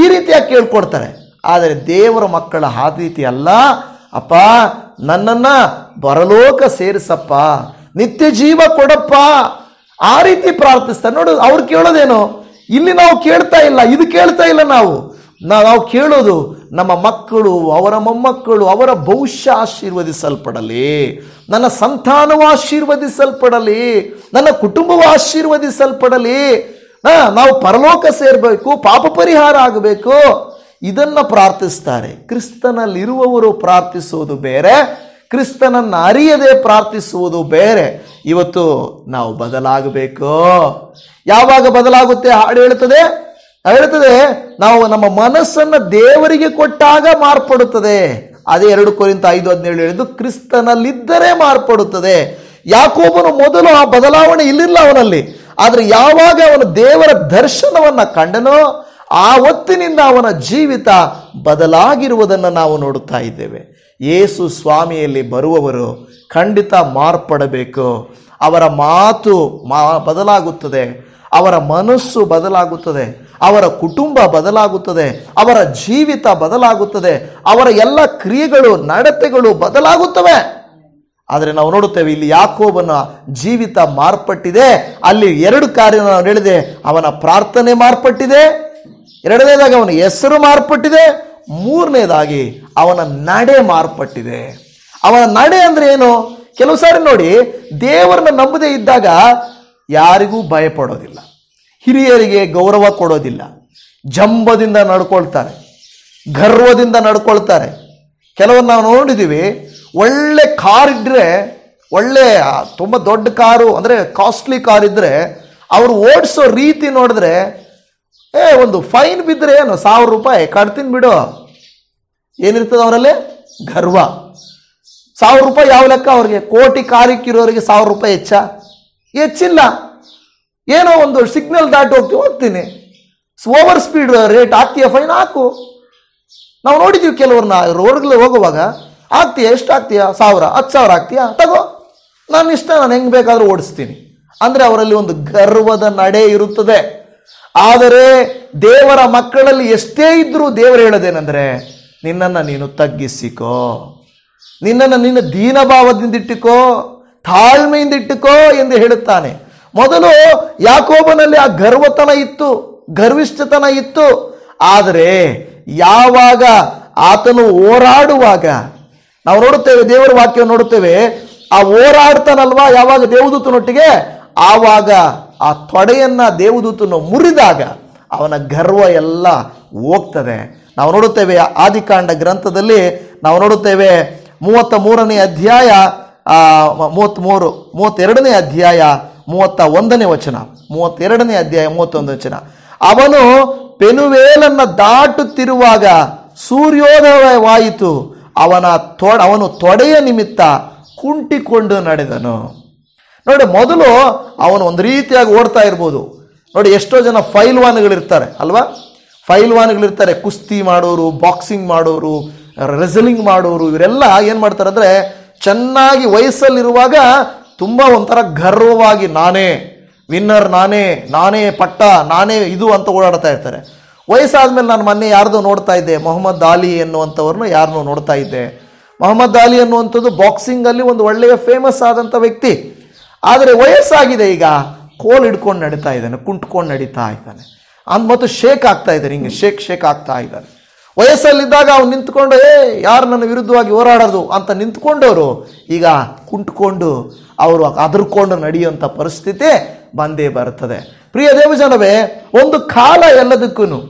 ಈ ರೀತಿಯಾಗಿ ಕೇಳ್ಕೊಡ್ತಾರೆ. ಆದರೆ ದೇವರ ಮಕ್ಕಳ ಆ ರೀತಿ ಅಲ್ಲ. ಅಪ್ಪ ನನ್ನನ್ನ ಪರಲೋಕ ಸೇರಿಸಪ್ಪ, ನಿತ್ಯ ಜೀವ ಕೊಡಪ್ಪ, ಆ ರೀತಿ ಪ್ರಾರ್ಥಿಸ್ತಾರೆ. ನೋಡು, ಅವ್ರು ಕೇಳೋದೇನು? ಇಲ್ಲಿ ನಾವು ಕೇಳ್ತಾ ಇಲ್ಲ, ಇದು ಕೇಳ್ತಾ ಇಲ್ಲ. ನಾವು ಕೇಳೋದು ನಮ್ಮ ಮಕ್ಕಳು, ಅವರ ಮೊಮ್ಮಕ್ಕಳು, ಅವರ ಭವಿಷ್ಯ ಆಶೀರ್ವದಿಸಲ್ಪಡಲಿ, ನನ್ನ ಸಂತಾನವು ಆಶೀರ್ವದಿಸಲ್ಪಡಲಿ, ನನ್ನ ಕುಟುಂಬವು ಆಶೀರ್ವದಿಸಲ್ಪಡಲಿ, ನಾವು ಪರಲೋಕ ಸೇರಬೇಕು, ಪಾಪ ಪರಿಹಾರ ಆಗಬೇಕು, ಇದನ್ನ ಪ್ರಾರ್ಥಿಸ್ತಾರೆ. ಕ್ರಿಸ್ತನಲ್ಲಿರುವವರು ಪ್ರಾರ್ಥಿಸುವುದು ಬೇರೆ, ಕ್ರಿಸ್ತನನ್ನು ಅರಿಯದೆ ಪ್ರಾರ್ಥಿಸುವುದು ಬೇರೆ. ಇವತ್ತು ನಾವು ಬದಲಾಗಬೇಕು. ಯಾವಾಗ ಬದಲಾಗುತ್ತೆ? ಹಾಡು ಹೇಳ್ತದೆ ನಾವು ನಮ್ಮ ಮನಸ್ಸನ್ನು ದೇವರಿಗೆ ಕೊಟ್ಟಾಗ ಮಾರ್ಪಡುತ್ತದೆ. ಅದೇ 2 ಕೊರಿಂಥ 5:17 ಹೇಳಿದ್ದು, ಕ್ರಿಸ್ತನಲ್ಲಿದ್ದರೆ ಮಾರ್ಪಡುತ್ತದೆ. ಯಾಕೋಬನು ಮೊದಲು ಆ ಬದಲಾವಣೆ ಇಲ್ಲಿಲ್ಲ ಅವನಲ್ಲಿ, ಆದರೆ ಯಾವಾಗ ಅವನು ದೇವರ ದರ್ಶನವನ್ನ ಕಂಡನೋ ಆ ಹೊತ್ತಿನಿಂದ ಅವನ ಜೀವಿತ ಬದಲಾಗಿರುವುದನ್ನು ನಾವು ನೋಡುತ್ತಾ ಇದ್ದೇವೆ. ಯೇಸು ಸ್ವಾಮಿಯಲ್ಲಿ ಬರುವವರು ಖಂಡಿತ ಮಾರ್ಪಡಬೇಕು. ಅವರ ಮಾತು ಬದಲಾಗುತ್ತದೆ, ಅವರ ಮನಸ್ಸು ಬದಲಾಗುತ್ತದೆ, ಅವರ ಕುಟುಂಬ ಬದಲಾಗುತ್ತದೆ, ಅವರ ಜೀವಿತ ಬದಲಾಗುತ್ತದೆ, ಅವರ ಎಲ್ಲ ಕ್ರಿಯೆಗಳು, ನಡತೆಗಳು ಬದಲಾಗುತ್ತವೆ. ಆದರೆ ನಾವು ನೋಡುತ್ತೇವೆ, ಇಲ್ಲಿ ಯಾಕೋಬನ ಜೀವಿತ ಮಾರ್ಪಟ್ಟಿದೆ. ಅಲ್ಲಿ 2 ಕಾರ್ಯ ನಾನು ಹೇಳಿದೆ. ಅವನ ಪ್ರಾರ್ಥನೆ ಮಾರ್ಪಟ್ಟಿದೆ, ಎರಡನೇದಾಗಿ ಅವನ ಹೆಸರು ಮಾರ್ಪಟ್ಟಿದೆ, ಮೂರನೇದಾಗಿ ಅವನ ನಡೆ ಮಾರ್ಪಟ್ಟಿದೆ. ಅವನ ನಡೆ ಅಂದ್ರೆ ಏನು? ಕೆಲವು ಸಾರಿ ನೋಡಿ, ದೇವರನ್ನ ನಂಬದೇ ಇದ್ದಾಗ ಯಾರಿಗೂ ಭಯಪಡೋದಿಲ್ಲ, ಹಿರಿಯರಿಗೆ ಗೌರವ ಕೊಡೋದಿಲ್ಲ, ಜಂಬದಿಂದ ನಡ್ಕೊಳ್ತಾರೆ, ಗರ್ವದಿಂದ ನಡ್ಕೊಳ್ತಾರೆ. ಕೆಲವನ್ನ ನಾವು ನೋಡಿದ್ದೀವಿ, ಒಳ್ಳೆ ಕಾರ್ ಇದ್ರೆ, ಒಳ್ಳೆ ತುಂಬ ದೊಡ್ಡ ಕಾರು ಅಂದರೆ ಕಾಸ್ಟ್ಲಿ ಕಾರ್ ಇದ್ರೆ, ಅವರು ಓಡಿಸೋ ರೀತಿ ನೋಡಿದ್ರೆ, ಒಂದು ಫೈನ್ ಬಿದ್ದರೆ ಏನು 1000 ರೂಪಾಯಿ ಕಟ್ತೀನಿ ಬಿಡು, ಏನಿರ್ತದೆ ಅವರಲ್ಲಿ? ಗರ್ವ. 1000 ರೂಪಾಯಿ ಯಾವ ಲೆಕ್ಕ ಅವ್ರಿಗೆ? ಕೋಟಿ ಕಾರಿಕ್ಕಿರೋರಿಗೆ 1000 ರೂಪಾಯಿ ಹೆಚ್ಚಿಲ್ಲ. ಏನೋ ಒಂದು ಸಿಗ್ನಲ್ ದಾಟಿ ಹೋಗ್ತೀನಿ, ಓವರ್ ಸ್ಪೀಡ್ ರೇಟ್ ಹಾಕ್ತೀಯ, ಫೈನ್ ಹಾಕು. ನಾವು ನೋಡಿದ್ದೀವಿ ಕೆಲವ್ರನ್ನ ರೋಡ್ಗಳು ಹೋಗುವಾಗ, ಆಗ್ತೀಯ, ಎಷ್ಟು ಆಗ್ತೀಯ? 1000, 10,000 ಆಗ್ತೀಯಾ? ತಗೋ, ನಾನು ಇಷ್ಟ, ನಾನು ಹೆಂಗೆ ಬೇಕಾದ್ರೂ ಓಡಿಸ್ತೀನಿ ಅಂದರೆ ಅವರಲ್ಲಿ ಒಂದು ಗರ್ವದ ನಡೆ ಇರುತ್ತದೆ. ಆದರೆ ದೇವರ ಮಕ್ಕಳಲ್ಲಿ ಎಷ್ಟೇ ಇದ್ರೂ ದೇವರು ಹೇಳೋದೇನೆಂದರೆ, ನಿನ್ನನ್ನು ನೀನು ತಗ್ಗಿಸಿಕೋ, ನಿನ್ನನ್ನು ನೀನು ದೀನಭಾವದಿಂದ ಇಟ್ಟುಕೋ, ತಾಳ್ಮೆಯಿಂದ ಇಟ್ಟುಕೋ ಎಂದು ಹೇಳುತ್ತಾನೆ. ಮೊದಲು ಯಾಕೋಬನಲ್ಲಿ ಆ ಗರ್ವತನ ಇತ್ತು, ಗರ್ವಿಷ್ಠತನ ಇತ್ತು. ಆದರೆ ಯಾವಾಗ ಆತನು ಹೋರಾಡುವಾಗ ನಾವು ನೋಡುತ್ತೇವೆ, ದೇವರ ವಾಕ್ಯ ನೋಡುತ್ತೇವೆ, ಆ ಹೋರಾಡ್ತಾನಲ್ವಾ ಯಾವಾಗ ದೇವದೂತನೊಟ್ಟಿಗೆ, ಆವಾಗ ಆ ತೊಡೆಯನ್ನ ದೇವದೂತನು ಮುರಿದಾಗ ಅವನ ಗರ್ವ ಎಲ್ಲ ಹೋಗ್ತದೆ. ನಾವು ನೋಡುತ್ತೇವೆ ಆದಿಕಾಂಡ ಗ್ರಂಥದಲ್ಲಿ ನಾವು ನೋಡುತ್ತೇವೆ 33ನೇ ಅಧ್ಯಾಯ 32ನೇ ಅಧ್ಯಾಯ 31ನೇ ವಚನ, 32ನೇ ಅಧ್ಯಾಯ 31 ವಚನ. ಅವನು ಪೆನುವೇಲನ್ನ ದಾಟುತ್ತಿರುವಾಗ ಸೂರ್ಯೋದಯವಾಯಿತು, ಅವನು ತೊಡೆಯ ನಿಮಿತ್ತ ಕುಂಟಿಕೊಂಡು ನಡೆದನು. ನೋಡಿ, ಮೊದಲು ಅವನು ಒಂದು ರೀತಿಯಾಗಿ ಓಡ್ತಾ ಇರ್ಬೋದು. ನೋಡಿ, ಎಷ್ಟೋ ಜನ ಫೈಲ್ವಾನ್ಗಳಿರ್ತಾರೆ ಅಲ್ವಾ, ಫೈಲ್ವಾನ್ಗಳಿರ್ತಾರೆ, ಕುಸ್ತಿ ಮಾಡೋರು, ಬಾಕ್ಸಿಂಗ್ ಮಾಡೋರು, ರೆಸಲಿಂಗ್ ಮಾಡೋರು. ಇವರೆಲ್ಲ ಏನು ಮಾಡ್ತಾರೆ ಅಂದರೆ, ಚೆನ್ನಾಗಿ ವಯಸ್ಸಲ್ಲಿರುವಾಗ ತುಂಬ ಒಂಥರ ಗರ್ವವಾಗಿ ನಾನೇ ವಿನ್ನರ್, ನಾನೇ ಪಟ್ಟ, ನಾನೇ ಇದು ಅಂತ ಓಡಾಡ್ತಾ ಇರ್ತಾರೆ. ವಯಸ್ಸಾದ್ಮೇಲೆ ನಾನು ಮೊನ್ನೆ ಯಾರ್ದೋ ನೋಡ್ತಾ ಇದ್ದೆ, ಮೊಹಮ್ಮದ್ ಅಲಿ ಎನ್ನುವಂಥವ್ರನ್ನ ಯಾರನ್ನೋ ನೋಡ್ತಾ ಇದ್ದೆ. ಮೊಹಮ್ಮದ್ ಅಲಿ ಅನ್ನುವಂಥದ್ದು ಬಾಕ್ಸಿಂಗಲ್ಲಿ ಒಂದು ಒಳ್ಳೆಯ ಫೇಮಸ್ ಆದಂಥ ವ್ಯಕ್ತಿ. ಆದರೆ ವಯಸ್ಸಾಗಿದೆ, ಈಗ ಕೋಲ್ ಹಿಡ್ಕೊಂಡು ನಡೀತಾ ಇದ್ದಾನೆ, ಕುಂಟ್ಕೊಂಡು ನಡೀತಾ ಇದ್ದಾನೆ, ಮತ್ತು ಶೇಕ್ ಆಗ್ತಾ ಇದ್ದಾರೆ, ಹಿಂಗೆ ಶೇಕ್ ಆಗ್ತಾ ಇದ್ದಾರೆ. ವಯಸ್ಸಲ್ಲಿದ್ದಾಗ ಅವ್ನು ನಿಂತ್ಕೊಂಡು ಯಾರು ನನ್ನ ವಿರುದ್ಧವಾಗಿ ಹೋರಾಡೋದು ಅಂತ ನಿಂತ್ಕೊಂಡವರು ಈಗ ಕುಂಟ್ಕೊಂಡು ಅವರು ಅದರ್ಕೊಂಡು ನಡೆಯುವಂಥ ಪರಿಸ್ಥಿತಿ ಬಂದೇ ಬರ್ತದೆ. ಪ್ರಿಯ ದೇವಜನವೇ, ಒಂದು ಕಾಲ ಎಲ್ಲದಕ್ಕೂ.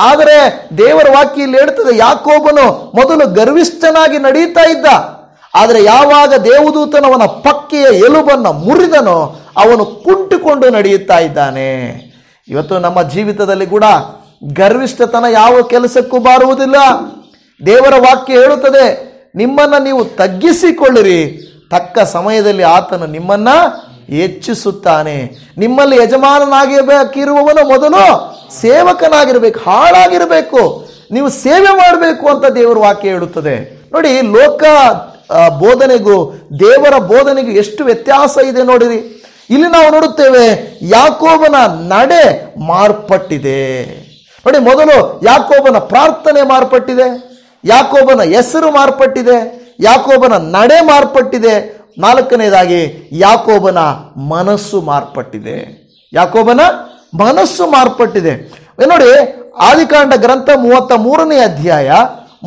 ಆದರೆ ದೇವರ ವಾಕ್ಯ ಇಲ್ಲಿ ಹೇಳ್ತದೆ, ಯಾಕೋಬನು ಮೊದಲು ಗರ್ವಿಷ್ಠನಾಗಿ ನಡೀತಾ ಇದ್ದ, ಆದರೆ ಯಾವಾಗ ದೇವದೂತನವನ ಪಕ್ಕೆಯ ಎಲುಬನ್ನು ಮುರಿದನೋ ಅವನು ಕುಂಟಿಕೊಂಡು ನಡೆಯುತ್ತಾ ಇದ್ದಾನೆ. ಇವತ್ತು ನಮ್ಮ ಜೀವಿತದಲ್ಲಿ ಕೂಡ ಗರ್ವಿಷ್ಠತನ ಯಾವ ಕೆಲಸಕ್ಕೂ ಬಾರುವುದಿಲ್ಲ. ದೇವರ ವಾಕ್ಯ ಹೇಳುತ್ತದೆ, ನಿಮ್ಮನ್ನು ನೀವು ತಗ್ಗಿಸಿಕೊಳ್ಳಿರಿ, ತಕ್ಕ ಸಮಯದಲ್ಲಿ ಆತನು ನಿಮ್ಮನ್ನ ಹೆಚ್ಚಿಸುತ್ತಾನೆ. ನಿಮ್ಮಲ್ಲಿ ಯಜಮಾನನಾಗಿರಬೇಕಿರುವವನು ಮೊದಲು ಸೇವಕನಾಗಿರಬೇಕು, ಹಾಳಾಗಿರಬೇಕು, ನೀವು ಸೇವೆ ಮಾಡಬೇಕು ಅಂತ ದೇವರ ವಾಕ್ಯ ಹೇಳುತ್ತದೆ. ನೋಡಿ, ಲೋಕ ಬೋಧನೆಗೂ ದೇವರ ಬೋಧನೆಗೂ ಎಷ್ಟು ವ್ಯತ್ಯಾಸ ಇದೆ ನೋಡಿರಿ. ಇಲ್ಲಿ ನಾವು ನೋಡುತ್ತೇವೆ, ಯಾಕೋಬನ ನಡೆ ಮಾರ್ಪಟ್ಟಿದೆ. ನೋಡಿ, ಮೊದಲು ಯಾಕೋಬನ ಪ್ರಾರ್ಥನೆ ಮಾರ್ಪಟ್ಟಿದೆ, ಯಾಕೋಬನ ಹೆಸರು ಮಾರ್ಪಟ್ಟಿದೆ, ಯಾಕೋಬನ ನಡೆ ಮಾರ್ಪಟ್ಟಿದೆ. 4ನೇದಾಗಿ ಯಾಕೋಬನ ಮನಸ್ಸು ಮಾರ್ಪಟ್ಟಿದೆ. ಯಾಕೋಬನ ಮನಸ್ಸು ಮಾರ್ಪಟ್ಟಿದೆ. ನೋಡಿ, ಆದಿಕಾಂಡ ಗ್ರಂಥ 33ನೇ ಅಧ್ಯಾಯ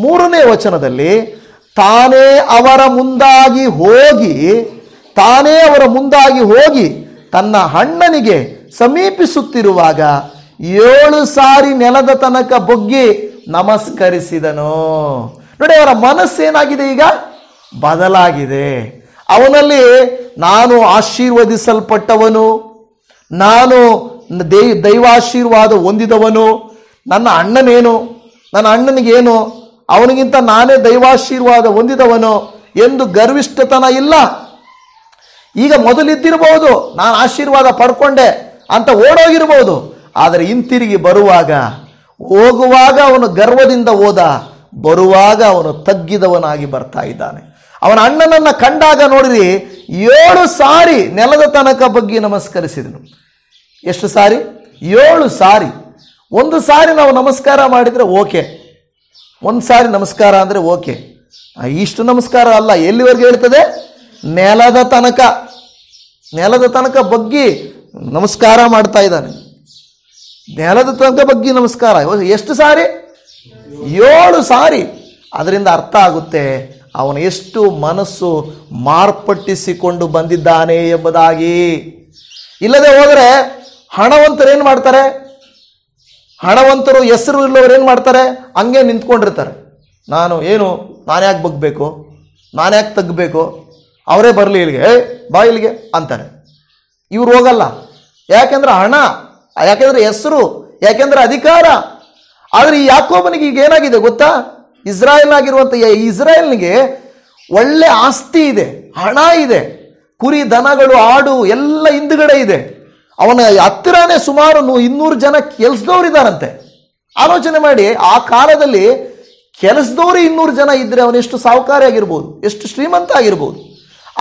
3ನೇ ವಚನದಲ್ಲಿ, ತಾನೇ ಅವರ ಮುಂದಾಗಿ ಹೋಗಿ ತನ್ನ ಅಣ್ಣನಿಗೆ ಸಮೀಪಿಸುತ್ತಿರುವಾಗ 7 ಸಾರಿ ನೆಲದ ತನಕ ಬೊಗ್ಗಿ ನಮಸ್ಕರಿಸಿದನು. ನೋಡಿ, ಅವರ ಮನಸ್ಸೇನಾಗಿದೆ, ಈಗ ಬದಲಾಗಿದೆ. ಅವನಲ್ಲಿ ನಾನು ಆಶೀರ್ವದಿಸಲ್ಪಟ್ಟವನು, ನಾನು ದೈವಾಶೀರ್ವಾದ ಹೊಂದಿದವನು, ನನ್ನ ಅಣ್ಣನೇನು, ನನ್ನ ಅಣ್ಣನಿಗೇನು, ಅವನಿಗಿಂತ ನಾನೇ ದೈವಾಶೀರ್ವಾದ ಹೊಂದಿದವನು ಎಂದು ಗರ್ವಿಷ್ಠತನ ಇಲ್ಲ. ಈಗ ಮೊದಲಿದ್ದಿರಬಹುದು, ನಾನು ಆಶೀರ್ವಾದ ಪಡ್ಕೊಂಡೆ ಅಂತ ಓಡೋಗಿರ್ಬೋದು. ಆದರೆ ಹಿಂತಿರುಗಿ ಹೋಗುವಾಗ ಅವನು ಗರ್ವದಿಂದ ಹೋದ, ಬರುವಾಗ ಅವನು ತಗ್ಗಿದವನಾಗಿ ಬರ್ತಾ ಇದ್ದಾನೆ. ಅವನ ಅಣ್ಣನನ್ನ ಕಂಡಾಗ ನೋಡಿರಿ, 7 ಸಾರಿ ನೆಲದ ತನಕ ಬಗ್ಗಿ ನಮಸ್ಕರಿಸಿದನು. ಎಷ್ಟು ಸಾರಿ? 7 ಸಾರಿ. ಒಂದು ಸಾರಿ ನಾವು ನಮಸ್ಕಾರ ಮಾಡಿದರೆ ಓಕೆ, ಒಂದು ಸಾರಿ ನಮಸ್ಕಾರ ಅಂದರೆ ಓಕೆ. ಇಷ್ಟು ನಮಸ್ಕಾರ ಅಲ್ಲ, ಎಲ್ಲಿವರೆಗೆ ಹೇಳ್ತದೆ? ನೆಲದ ತನಕ ಬಗ್ಗಿ ನಮಸ್ಕಾರ ಮಾಡ್ತಾ ಇದ್ದಾನೆ. ನೆಲದ ತನಕ ಬಗ್ಗಿ ನಮಸ್ಕಾರ. ಎಷ್ಟು ಸಾರಿ? 7 ಸಾರಿ. ಅದರಿಂದ ಅರ್ಥ ಆಗುತ್ತೆ ಅವನು ಎಷ್ಟು ಮನಸ್ಸು ಮಾರ್ಪಟ್ಟಿಸಿಕೊಂಡು ಬಂದಿದ್ದಾನೆ ಎಂಬುದಾಗಿ. ಇಲ್ಲದೆ ಹೋದರೆ ಹಣವಂತರು ಏನು ಮಾಡ್ತಾರೆ? ಹಣವಂತರು ಹೆಸರು ಇಲ್ಲವರು ಏನು ಮಾಡ್ತಾರೆ? ಹಂಗೆ ನಿಂತ್ಕೊಂಡಿರ್ತಾರೆ. ನಾನು ಯಾಕೆ ಬಗ್ಬೇಕು, ನಾನು ಯಾಕೆ ತಗ್ಬೇಕು, ಅವರೇ ಬರಲಿ ಇಲ್ಲಿಗೆ, ಬಾ ಇಲ್ಲಿಗೆ ಅಂತಾರೆ. ಇವ್ರು ಹೋಗಲ್ಲ. ಯಾಕೆಂದ್ರೆ ಹಣ, ಯಾಕೆಂದ್ರೆ ಹೆಸರು, ಯಾಕೆಂದ್ರೆ ಅಧಿಕಾರ. ಆದರೆ ಈ ಯಾಕೋಬನಿಗೆ ಈಗ ಏನಾಗಿದೆ ಗೊತ್ತಾ? ಇಸ್ರಾಯೇಲ್ನಿಗೆ ಒಳ್ಳೆ ಆಸ್ತಿ ಇದೆ, ಹಣ ಇದೆ, ಕುರಿ ದನಗಳು ಆಡು ಎಲ್ಲ ಹಿಂದುಗಡೆ ಇದೆ. ಅವನ ಹತ್ತಿರನೇ ಸುಮಾರು 200 ಜನ ಕೆಲಸದವರಿದ್ದಾರಂತೆ. ಆಲೋಚನೆ ಮಾಡಿ, ಆ ಕಾಲದಲ್ಲಿ ಕೆಲಸದವರು 200 ಜನ ಇದ್ದರೆ ಅವನು ಎಷ್ಟು ಸಾಹುಕಾರಿ ಆಗಿರ್ಬೋದು, ಎಷ್ಟು ಶ್ರೀಮಂತ ಆಗಿರ್ಬೋದು.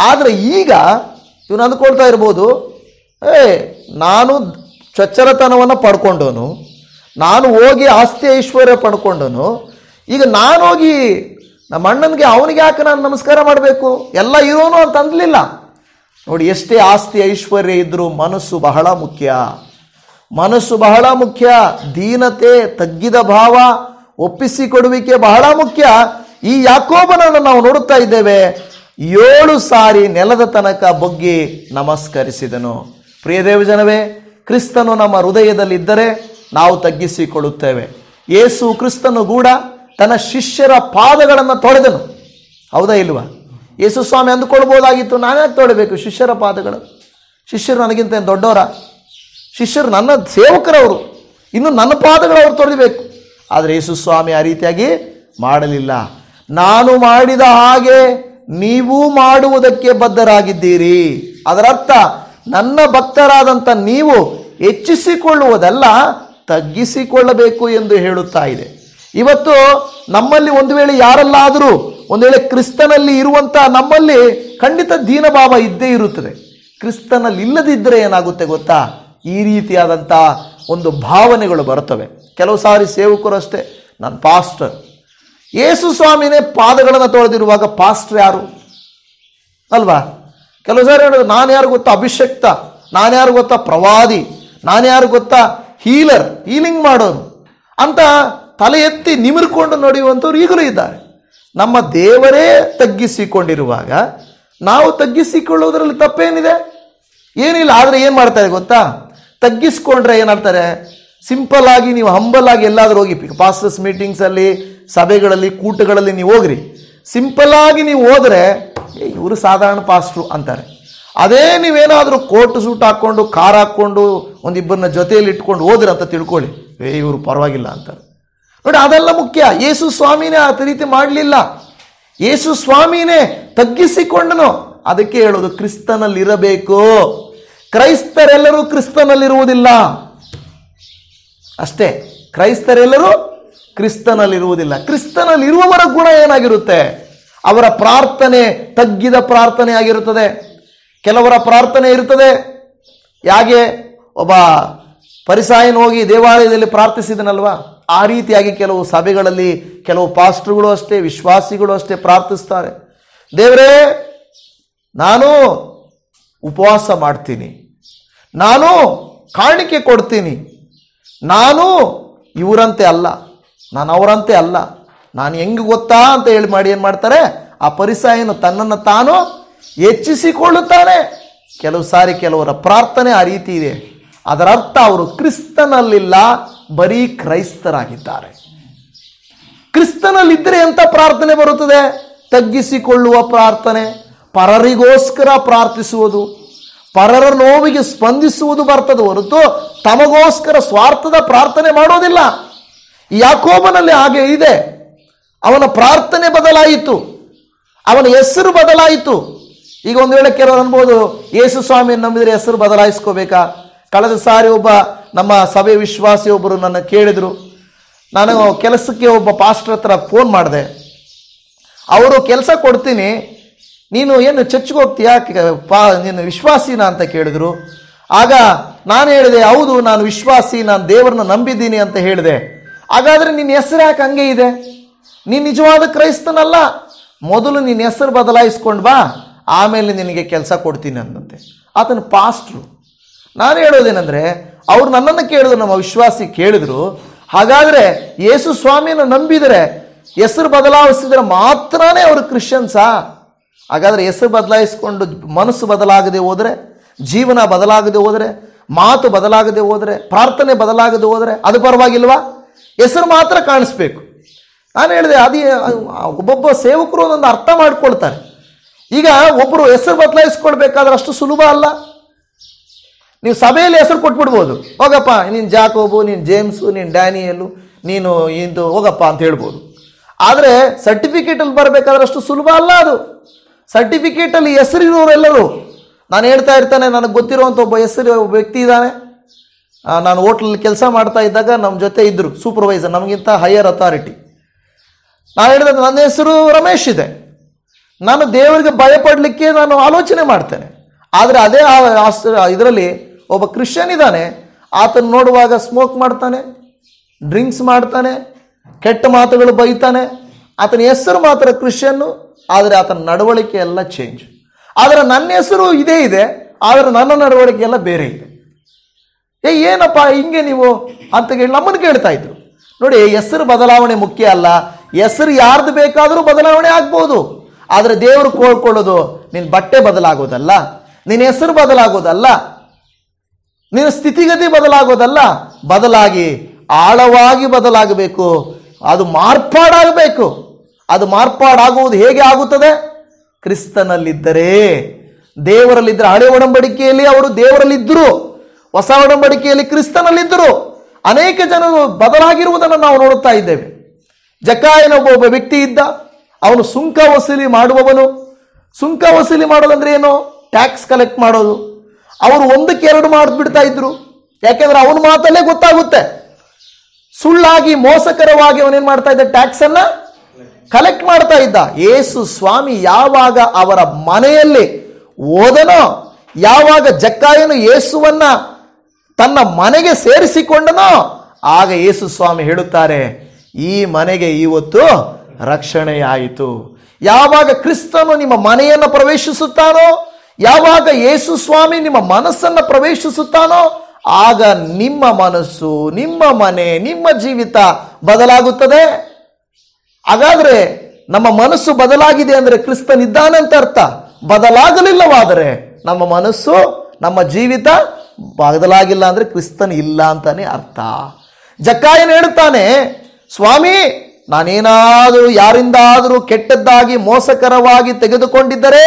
ಆದರೆ ಈಗ ಇವನು ಅಂದ್ಕೊಳ್ತಾ ಇರ್ಬೋದು, ನಾನು ಚಚ್ಚರತನವನ್ನು ಪಡ್ಕೊಂಡವನು, ನಾನು ಹೋಗಿ ಆಸ್ತಿ ಐಶ್ವರ್ಯ ಪಡ್ಕೊಂಡವನು, ಈಗ ನಾನು ಹೋಗಿ ನಮ್ಮ ಅಣ್ಣನಿಗೆ ಅವನಿಗೆ ಯಾಕೆ ನಾನು ನಮಸ್ಕಾರ ಮಾಡಬೇಕು, ಎಲ್ಲ ಇರೋನು ಅಂತ ಅಂದಲಿಲ್ಲ. ನೋಡಿ, ಎಷ್ಟೇ ಆಸ್ತಿ ಐಶ್ವರ್ಯ ಇದ್ರೂ ಮನಸ್ಸು ಬಹಳ ಮುಖ್ಯ. ಮನಸ್ಸು ಬಹಳ ಮುಖ್ಯ. ದೀನತೆ, ತಗ್ಗಿದ ಭಾವ, ಒಪ್ಪಿಸಿಕೊಡುವಿಕೆ ಬಹಳ ಮುಖ್ಯ. ಈ ಯಾಕೋಬನನ್ನು ನಾವು ನೋಡುತ್ತಾ ಇದ್ದೇವೆ. 7 ಸಾರಿ ನೆಲದ ತನಕ ಬೊಗ್ಗಿ ನಮಸ್ಕರಿಸಿದನು. ಪ್ರಿಯ ದೇವಜನವೇ, ಕ್ರಿಸ್ತನು ನಮ್ಮ ಹೃದಯದಲ್ಲಿದ್ದರೆ ನಾವು ತಗ್ಗಿಸಿಕೊಳ್ಳುತ್ತೇವೆ. ಯೇಸು ಕ್ರಿಸ್ತನು ಕೂಡ ತನ್ನ ಶಿಷ್ಯರ ಪಾದಗಳನ್ನು ತೊಳೆದನು. ಹೌದಾ ಇಲ್ವಾ? ಯೇಸು ಸ್ವಾಮಿ ಅಂದುಕೊಳ್ಬೋದಾಗಿತ್ತು, ನಾನ್ಯಾಕೆ ತೊಳಿಬೇಕು ಶಿಷ್ಯರ ಪಾದಗಳು? ಶಿಷ್ಯರು ನನಗಿಂತ ಏನು ದೊಡ್ಡವರ? ಶಿಷ್ಯರು ನನ್ನ ಸೇವಕರವರು, ಇನ್ನು ನನ್ನ ಪಾದಗಳವರು ತೊಳಿಬೇಕು. ಆದರೆ ಯೇಸು ಸ್ವಾಮಿ ಆ ರೀತಿಯಾಗಿ ಮಾಡಲಿಲ್ಲ. ನಾನು ಮಾಡಿದ ಹಾಗೆ ನೀವು ಮಾಡುವುದಕ್ಕೆ ಬದ್ಧರಾಗಿದ್ದೀರಿ. ಅದರರ್ಥ ನನ್ನ ಭಕ್ತರಾದಂಥ ನೀವು ಹೆಚ್ಚಿಸಿಕೊಳ್ಳುವುದಲ್ಲ, ತಗ್ಗಿಸಿಕೊಳ್ಳಬೇಕು ಎಂದು ಹೇಳುತ್ತಾ ಇದೆ. ಇವತ್ತು ನಮ್ಮಲ್ಲಿ ಒಂದು ವೇಳೆ ಯಾರಲ್ಲಾದರೂ ಒಂದು ವೇಳೆ ಕ್ರಿಸ್ತನಲ್ಲಿ ಇರುವಂಥ ನಮ್ಮಲ್ಲಿ ಖಂಡಿತ ದೀನಭಾವ ಇದ್ದೇ ಇರುತ್ತದೆ. ಕ್ರಿಸ್ತನಲ್ಲಿ ಇಲ್ಲದಿದ್ದರೆ ಏನಾಗುತ್ತೆ ಗೊತ್ತಾ? ಈ ರೀತಿಯಾದಂಥ ಒಂದು ಭಾವನೆಗಳು ಬರುತ್ತವೆ. ಕೆಲವು ಸಾರಿ ಸೇವಕರು ಅಷ್ಟೇ, ನಾನು ಪಾಸ್ಟರ್, ಯೇಸು ಸ್ವಾಮಿನೇ ಪಾದಗಳನ್ನು ತೊಳೆದಿರುವಾಗ ಪಾಸ್ಟರ್ ಯಾರು ಅಲ್ವಾ? ಕೆಲವು ಸಾರಿ ಹೇಳೋದು, ನಾನು ಯಾರು ಗೊತ್ತಾ ಅಭಿಷಕ್ತ, ನಾನು ಯಾರು ಗೊತ್ತಾ ಪ್ರವಾದಿ, ನಾನು ಯಾರು ಗೊತ್ತಾ ಹೀಲಿಂಗ್ ಮಾಡೋನು ಅಂತ ತಲೆ ಎತ್ತಿ ನಿಮಿರ್ಕೊಂಡು ನಡೆಯುವಂಥವ್ರು ಈಗಲೂ ಇದ್ದಾರೆ. ನಮ್ಮ ದೇವರೇ ತಗ್ಗಿಸಿಕೊಂಡಿರುವಾಗ ನಾವು ತಗ್ಗಿಸಿಕೊಳ್ಳುವುದರಲ್ಲಿ ತಪ್ಪೇನಿದೆ? ಏನಿಲ್ಲ. ಆದರೆ ಏನು ಮಾಡ್ತಾರೆ ಗೊತ್ತಾ? ತಗ್ಗಿಸ್ಕೊಂಡ್ರೆ ಏನಾಗ್ತಾರೆ, ಸಿಂಪಲ್ ಆಗಿ ನೀವು ಹಂಬಲ್ ಆಗಿ ಎಲ್ಲಾದರೂ ಹೋಗಿ ಪಾಸ್ಟರ್ಸ್ ಮೀಟಿಂಗ್ಸಲ್ಲಿ, ಸಭೆಗಳಲ್ಲಿ, ಕೂಟಗಳಲ್ಲಿ ನೀವು ಹೋಗ್ರಿ, ಸಿಂಪಲ್ ಆಗಿ ನೀವು ಹೋದರೆ ಇವರು ಸಾಧಾರಣ ಪಾಸ್ಟ್ರು ಅಂತಾರೆ. ಅದೇ ನೀವೇನಾದರೂ ಕೋಟ್ ಸೂಟ್ ಹಾಕ್ಕೊಂಡು, ಕಾರ್ ಹಾಕ್ಕೊಂಡು, ಒಂದಿಬ್ಬರನ್ನ ಜೊತೆಯಲ್ಲಿ ಇಟ್ಕೊಂಡು ಹೋದ್ರೆ ಅಂತ ತಿಳ್ಕೊಳ್ಳಿ, ಇವರು ಪರವಾಗಿಲ್ಲ ಅಂತಾರೆ. ನೋಡಿ, ಅದೆಲ್ಲ ಮುಖ್ಯ. ಯೇಸು ಸ್ವಾಮಿನೇ ಆ ರೀತಿ ಮಾಡಲಿಲ್ಲ. ಯೇಸು ಸ್ವಾಮಿನೇ ತಗ್ಗಿಸಿಕೊಂಡನು. ಅದಕ್ಕೆ ಹೇಳೋದು ಕ್ರಿಸ್ತನಲ್ಲಿರಬೇಕು. ಕ್ರೈಸ್ತರೆಲ್ಲರೂ ಕ್ರಿಸ್ತನಲ್ಲಿರುವುದಿಲ್ಲ ಅಷ್ಟೇ. ಕ್ರೈಸ್ತರೆಲ್ಲರೂ ಕ್ರಿಸ್ತನಲ್ಲಿರುವುದಿಲ್ಲ. ಕ್ರಿಸ್ತನಲ್ಲಿರುವವರ ಗುಣ ಏನಾಗಿರುತ್ತೆ? ಅವರ ಪ್ರಾರ್ಥನೆ ತಗ್ಗಿದ ಪ್ರಾರ್ಥನೆ ಆಗಿರುತ್ತದೆ. ಕೆಲವರ ಪ್ರಾರ್ಥನೆ ಇರುತ್ತದೆ, ಹೇಗೆ ಒಬ್ಬ ಫರಿಸಾಯನು ಹೋಗಿ ದೇವಾಲಯದಲ್ಲಿ ಪ್ರಾರ್ಥಿಸಿದನಲ್ವಾ, ಆ ರೀತಿಯಾಗಿ ಕೆಲವು ಸಭೆಗಳಲ್ಲಿ ಕೆಲವು ಪಾಸ್ಟರ್ಗಳು ಅಷ್ಟೇ, ವಿಶ್ವಾಸಿಗಳು ಅಷ್ಟೇ ಪ್ರಾರ್ಥಿಸ್ತಾರೆ. ದೇವರೇ, ನಾನು ಉಪವಾಸ ಮಾಡ್ತೀನಿ, ನಾನು ಕಾಣಿಕೆ ಕೊಡ್ತೀನಿ, ನಾನು ಇವರಂತೆ ಅಲ್ಲ, ನಾನು ಅವರಂತೆ ಅಲ್ಲ, ನಾನು ಹೆಂಗೆ ಗೊತ್ತಾ ಅಂತ ಹೇಳಿ ಮಾಡಿ ಏನು ಮಾಡ್ತಾರೆ, ಆ ಫರಿಸಾಯನು ತನ್ನನ್ನು ತಾನು ಹೆಚ್ಚಿಸಿಕೊಳ್ಳುತ್ತಾನೆ. ಕೆಲವು ಸಾರಿ ಕೆಲವರ ಪ್ರಾರ್ಥನೆ ಆ ರೀತಿ ಇದೆ. ಅದರ ಅರ್ಥ ಅವರು ಕ್ರಿಸ್ತನಲ್ಲಿಲ್ಲ, ಬರೀ ಕ್ರೈಸ್ತರಾಗಿದ್ದಾರೆ. ಕ್ರಿಸ್ತನಲ್ಲಿದ್ದರೆ ಎಂಥ ಪ್ರಾರ್ಥನೆ ಬರುತ್ತದೆ? ತಗ್ಗಿಸಿಕೊಳ್ಳುವ ಪ್ರಾರ್ಥನೆ, ಪರರಿಗೋಸ್ಕರ ಪ್ರಾರ್ಥಿಸುವುದು, ಪರರ ನೋವಿಗೆ ಸ್ಪಂದಿಸುವುದು ಬರ್ತದೆ ಹೊರತು ತಮಗೋಸ್ಕರ ಸ್ವಾರ್ಥದ ಪ್ರಾರ್ಥನೆ ಮಾಡೋದಿಲ್ಲ. ಯಾಕೋಬನಲ್ಲಿ ಹಾಗೆ ಇದೆ. ಅವನ ಪ್ರಾರ್ಥನೆ ಬದಲಾಯಿತು, ಅವನ ಹೆಸರು ಬದಲಾಯಿತು. ಈಗ ಒಂದು ವೇಳೆ ಕೆಲವರು ಅನ್ಬೋದು, ಯೇಸು ಸ್ವಾಮಿಯನ್ನು ನಂಬಿದರೆ ಹೆಸರು ಬದಲಾಯಿಸ್ಕೋಬೇಕಾ? ಕಳೆದ ಸಾರಿ ಒಬ್ಬ ನಮ್ಮ ಸಭೆ ವಿಶ್ವಾಸಿ ಒಬ್ಬರು ನನ್ನ ಕೇಳಿದರು. ನಾನು ಕೆಲಸಕ್ಕೆ ಒಬ್ಬ ಪಾಸ್ಟರ್ ಹತ್ರ ಫೋನ್ ಮಾಡಿದೆ. ಅವರು ಕೆಲಸ ಕೊಡ್ತೀನಿ, ನೀನು ಏನು ಚರ್ಚ್ಗೆ ಹೋಗ್ತೀಯಾ, ನೀನು ವಿಶ್ವಾಸಿನ ಅಂತ ಕೇಳಿದ್ರು. ಆಗ ನಾನು ಹೇಳಿದೆ, ಹೌದು ನಾನು ವಿಶ್ವಾಸಿ, ನಾನು ದೇವರನ್ನ ನಂಬಿದ್ದೀನಿ ಅಂತ ಹೇಳಿದೆ. ಹಾಗಾದರೆ ನಿನ್ನ ಹೆಸರು ಯಾಕೆ ಹಂಗೆ ಇದೆ? ನೀನು ನಿಜವಾದ ಕ್ರೈಸ್ತನಲ್ಲ, ಮೊದಲು ನಿನ್ನ ಹೆಸರು ಬದಲಾಯಿಸ್ಕೊಂಡು ಬಾ, ಆಮೇಲೆ ನಿನಗೆ ಕೆಲಸ ಕೊಡ್ತೀನಿ ಅಂದಂತೆ. ಆತನ ಪಾಸ್ಟ್ರು. ನಾನು ಹೇಳೋದೇನೆಂದರೆ, ಅವ್ರು ನನ್ನನ್ನು ಕೇಳಿದ್ರು, ನಮ್ಮ ವಿಶ್ವಾಸಿ ಕೇಳಿದ್ರು, ಹಾಗಾದರೆ ಯೇಸು ಸ್ವಾಮಿಯನ್ನು ನಂಬಿದರೆ ಹೆಸರು ಬದಲಾಯಿಸಿದರೆ ಮಾತ್ರನೇ ಅವರು ಕ್ರಿಶ್ಚಿಯನ್ಸಾ? ಹಾಗಾದರೆ ಹೆಸರು ಬದಲಾಯಿಸ್ಕೊಂಡು ಮನಸ್ಸು ಬದಲಾಗದೆ ಹೋದರೆ, ಜೀವನ ಬದಲಾಗದೆ ಹೋದರೆ, ಮಾತು ಬದಲಾಗದೆ ಹೋದರೆ, ಪ್ರಾರ್ಥನೆ ಬದಲಾಗದೆ ಹೋದರೆ ಅದು ಪರವಾಗಿಲ್ವಾ? ಹೆಸರು ಮಾತ್ರ ಕಾಣಿಸ್ಬೇಕು. ನಾನು ಹೇಳಿದೆ, ಅದೇ ಒಬ್ಬೊಬ್ಬ ಸೇವಕರು ಒಂದೊಂದು ಅರ್ಥ ಮಾಡ್ಕೊಳ್ತಾರೆ. ಈಗ ಒಬ್ಬರು ಹೆಸರು ಬದಲಾಯಿಸ್ಕೊಳ್ಬೇಕಾದ್ರೆ ಅಷ್ಟು ಸುಲಭ ಅಲ್ಲ. ನೀವು ಸಭೆಯಲ್ಲಿ ಹೆಸರು ಕೊಟ್ಬಿಡ್ಬೋದು, ಹೋಗಪ್ಪ ನೀನು ಜಾಕೋಬು, ನೀನು ಜೇಮ್ಸು, ನೀನು ಡ್ಯಾನಿಯಲ್ಲು, ನೀನು ಇಂದು ಹೋಗಪ್ಪ ಅಂತ ಹೇಳ್ಬೋದು. ಆದರೆ ಸರ್ಟಿಫಿಕೇಟಲ್ಲಿ ಬರಬೇಕಾದ್ರೆ ಅಷ್ಟು ಸುಲಭ ಅಲ್ಲ ಅದು. ಸರ್ಟಿಫಿಕೇಟಲ್ಲಿ ಹೆಸರಿರೋರೆಲ್ಲರೂ, ನಾನು ಹೇಳ್ತಾ ಇರ್ತಾನೆ, ನನಗೆ ಗೊತ್ತಿರುವಂಥ ಒಬ್ಬ ಒಬ್ಬ ವ್ಯಕ್ತಿ ಇದ್ದಾನೆ. ನಾನು ಹೋಟ್ಲಲ್ಲಿ ಕೆಲಸ ಮಾಡ್ತಾ ಇದ್ದಾಗ ನಮ್ಮ ಜೊತೆ ಇದ್ದರು ಸೂಪರ್ವೈಸರ್, ನಮಗಿಂತ ಹೈಯರ್ ಅಥಾರಿಟಿ. ನಾನು ಹೇಳಿದ, ನನ್ನ ಹೆಸರು ರಮೇಶ್ ಇದೆ, ನಾನು ದೇವರಿಗೆ ಭಯಪಡಲಿಕ್ಕೆ ನಾನು ಆಲೋಚನೆ ಮಾಡ್ತೇನೆ. ಆದರೆ ಅದೇ ಇದರಲ್ಲಿ ಒಬ್ಬ ಕ್ರಿಶ್ಚಿಯನ್ ಇದ್ದಾನೆ, ಆತನ ನೋಡುವಾಗ ಸ್ಮೋಕ್ ಮಾಡ್ತಾನೆ, ಡ್ರಿಂಕ್ಸ್ ಮಾಡ್ತಾನೆ, ಕೆಟ್ಟ ಮಾತುಗಳು ಬೈತಾನೆ. ಆತನ ಹೆಸರು ಮಾತ್ರ ಕ್ರಿಶ್ಚಿಯನ್ನು, ಆದರೆ ಆತನ ನಡವಳಿಕೆ ಎಲ್ಲ ಚೇಂಜ್. ಆದರೆ ನನ್ನ ಹೆಸರು ಇದೇ ಇದೆ, ಆದರೆ ನನ್ನ ನಡವಳಿಕೆ ಎಲ್ಲ ಬೇರೆ ಇದೆ. ಏನಪ್ಪ ಹಿಂಗೆ ನೀವು ಅಂತ ಹೇಳಿ ನಮ್ಮನ್ನು ಕೇಳ್ತಾ ಇದ್ರು. ನೋಡಿ, ಹೆಸರು ಬದಲಾವಣೆ ಮುಖ್ಯ ಅಲ್ಲ. ಹೆಸರು ಯಾರ್ದು ಬೇಕಾದರೂ ಬದಲಾವಣೆ ಆಗ್ಬೋದು. ಆದರೆ ದೇವರು ಕೋಳ್ಕೊಳ್ಳೋದು ನಿನ್ನ ಬಟ್ಟೆ ಬದಲಾಗೋದಲ್ಲ, ನಿನ್ನ ಹೆಸರು ಬದಲಾಗೋದಲ್ಲ, ನಿನ್ನ ಸ್ಥಿತಿಗತಿ ಬದಲಾಗೋದಲ್ಲ. ಬದಲಾಗಿ ಆಳವಾಗಿ ಬದಲಾಗಬೇಕು. ಅದು ಮಾರ್ಪಾಡಾಗಬೇಕು. ಅದು ಮಾರ್ಪಾಡಾಗುವುದು ಹೇಗೆ ಆಗುತ್ತದೆ? ಕ್ರಿಸ್ತನಲ್ಲಿದ್ದರೆ, ದೇವರಲ್ಲಿದ್ದರೆ. ಹಳೆ ಒಡಂಬಡಿಕೆಯಲ್ಲಿ ಅವರು ದೇವರಲ್ಲಿದ್ದರು, ಹೊಸ ಒಡಂಬಡಿಕೆಯಲ್ಲಿ ಕ್ರಿಸ್ತನಲ್ಲಿದ್ದರು. ಅನೇಕ ಜನರು ಬದಲಾಗಿರುವುದನ್ನು ನಾವು ನೋಡುತ್ತಾ ಇದ್ದೇವೆ. ಜಕ್ಕಾಯನೊಬ್ಬ ವ್ಯಕ್ತಿ ಇದ್ದ, ಅವನು ಸುಂಕ ವಸೂಲಿ ಮಾಡುವವನು. ಸುಂಕ ವಸೂಲಿ ಮಾಡೋದಂದ್ರೆ ಏನು? ಟ್ಯಾಕ್ಸ್ ಕಲೆಕ್ಟ್ ಮಾಡೋದು. ಅವರು ಒಂದಕ್ಕೆ ಎರಡು ಮಾಡಿಬಿಡ್ತಾ ಇದ್ರು. ಯಾಕೆಂದ್ರೆ ಅವನ ಮಾತಲ್ಲೇ ಗೊತ್ತಾಗುತ್ತೆ. ಸುಳ್ಳಾಗಿ ಮೋಸಕರವಾಗಿ ಅವನೇನ್ ಮಾಡ್ತಾ ಇದ್ದ? ಟ್ಯಾಕ್ಸ್ ಅನ್ನ ಕಲೆಕ್ಟ್ ಮಾಡ್ತಾ ಇದ್ದ. ಯೇಸು ಸ್ವಾಮಿ ಯಾವಾಗ ಅವರ ಮನೆಯಲ್ಲಿ ಹೋದನೋ, ಯಾವಾಗ ಜಕ್ಕಾಯನು ಯೇಸುವನ್ನ ತನ್ನ ಮನೆಗೆ ಸೇರಿಸಿಕೊಂಡನೋ, ಆಗ ಯೇಸು ಸ್ವಾಮಿ ಹೇಳುತ್ತಾರೆ, ಈ ಮನೆಗೆ ಇವತ್ತು ರಕ್ಷಣೆಯಾಯಿತು. ಯಾವಾಗ ಕ್ರಿಸ್ತನು ನಿಮ್ಮ ಮನೆಯನ್ನು ಪ್ರವೇಶಿಸುತ್ತಾನೋ, ಯಾವಾಗ ಯೇಸು ಸ್ವಾಮಿ ನಿಮ್ಮ ಮನಸ್ಸನ್ನು ಪ್ರವೇಶಿಸುತ್ತಾನೋ, ಆಗ ನಿಮ್ಮ ಮನಸ್ಸು, ನಿಮ್ಮ ಮನೆ, ನಿಮ್ಮ ಜೀವಿತ ಬದಲಾಗುತ್ತದೆ. ಹಾಗಾದ್ರೆ ನಮ್ಮ ಮನಸ್ಸು ಬದಲಾಗಿದೆ ಅಂದರೆ ಕ್ರಿಸ್ತನಿದ್ದಾನಂತ ಅರ್ಥ. ಬದಲಾಗಲಿಲ್ಲವಾದರೆ ನಮ್ಮ ಮನಸ್ಸು, ನಮ್ಮ ಜೀವಿತ ಬದಲಾಗಿಲ್ಲ ಅಂದ್ರೆ ಕ್ರಿಸ್ತನ್ ಇಲ್ಲ ಅಂತಾನೆ ಅರ್ಥ. ಜಕ್ಕಾಯನು ಹೇಳುತ್ತಾನೆ, ಸ್ವಾಮಿ, ನಾನೇನಾದರೂ ಯಾರಿಂದಾದರೂ ಕೆಟ್ಟದ್ದಾಗಿ ಮೋಸಕರವಾಗಿ ತೆಗೆದುಕೊಂಡಿದ್ದರೆ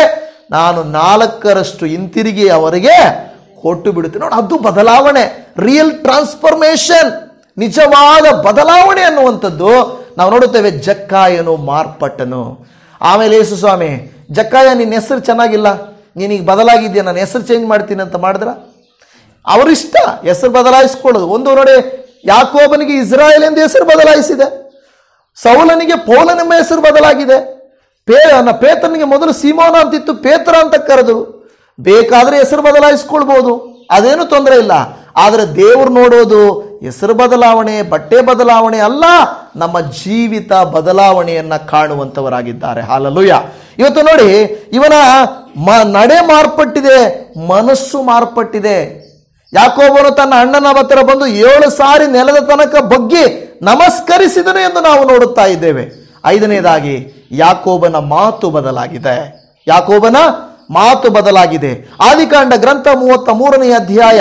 ನಾನು 4ರಷ್ಟು ಹಿಂತಿರುಗಿ ಅವರಿಗೆ ಕೊಟ್ಟು ಬಿಡುತ್ತೇನೆ. ನೋಡಿ, ಅದು ಬದಲಾವಣೆ, ರಿಯಲ್ ಟ್ರಾನ್ಸ್ಫಾರ್ಮೇಶನ್, ನಿಜವಾದ ಬದಲಾವಣೆ ಅನ್ನುವಂಥದ್ದು ನಾವು ನೋಡುತ್ತೇವೆ. ಜಕ್ಕಾಯನು ಮಾರ್ಪಟ್ಟನು. ಆಮೇಲೆ ಯೇಸು ಸ್ವಾಮಿ, ಜಕ್ಕಾಯ, ನಿನ್ನ ಹೆಸರು ಚೆನ್ನಾಗಿಲ್ಲ, ನೀನೀಗ ಬದಲಾಗಿದ್ಯಾ, ನನ್ನ ಹೆಸರು ಚೇಂಜ್ ಮಾಡ್ತೀನಿ ಅಂತ ಮಾಡಿದ್ರ? ಅವರಿಷ್ಟ ಹೆಸರು ಬದಲಾಯಿಸ್ಕೊಳ್ಳೋದು. ಒಂದು ನೋಡಿ, ಯಾಕೋಬನಿಗೆ ಇಸ್ರಾಯೇಲ್ ಎಂದು ಹೆಸರು ಬದಲಾಯಿಸಿದೆ, ಸೌಲನಿಗೆ ಪೌಲನೆಂಬ ಹೆಸರು ಬದಲಾಗಿದೆ, ಪೇತ್ರನಿಗೆ ಮೊದಲು ಸೀಮೋನ ಅಂತಿತ್ತು, ಪೇತ್ರ ಅಂತ ಕರೆದರು. ಬೇಕಾದ್ರೆ ಹೆಸರು ಬದಲಾಯಿಸ್ಕೊಳ್ಬಹುದು, ಅದೇನು ತೊಂದರೆ ಇಲ್ಲ. ಆದರೆ ದೇವರು ನೋಡೋದು ಹೆಸರು ಬದಲಾವಣೆ, ಬಟ್ಟೆ ಬದಲಾವಣೆ ಅಲ್ಲ, ನಮ್ಮ ಜೀವಿತ ಬದಲಾವಣೆಯನ್ನ ಕಾಣುವಂತವರಾಗಿದ್ದಾರೆ. ಹಾಲೆಲೂಯಾ. ಇವತ್ತು ನೋಡಿ, ಇವನ ನಡೆ ಮಾರ್ಪಟ್ಟಿದೆ, ಮನಸ್ಸು ಮಾರ್ಪಟ್ಟಿದೆ. ಯಾಕೋಬನು ತನ್ನ ಅಣ್ಣನ ಹತ್ತಿರ ಬಂದು 7 ಸಾರಿ ನೆಲದ ತನಕ ಬಗ್ಗಿ ನಮಸ್ಕರಿಸಿದನು ಎಂದು ನಾವು ನೋಡುತ್ತಾ ಇದ್ದೇವೆ. 5ನೇದಾಗಿ ಯಾಕೋಬನ ಮಾತು ಬದಲಾಗಿದೆ. ಯಾಕೋಬನ ಮಾತು ಬದಲಾಗಿದೆ. ಆದಿಕಾಂಡ ಗ್ರಂಥ 33ನೇ ಅಧ್ಯಾಯ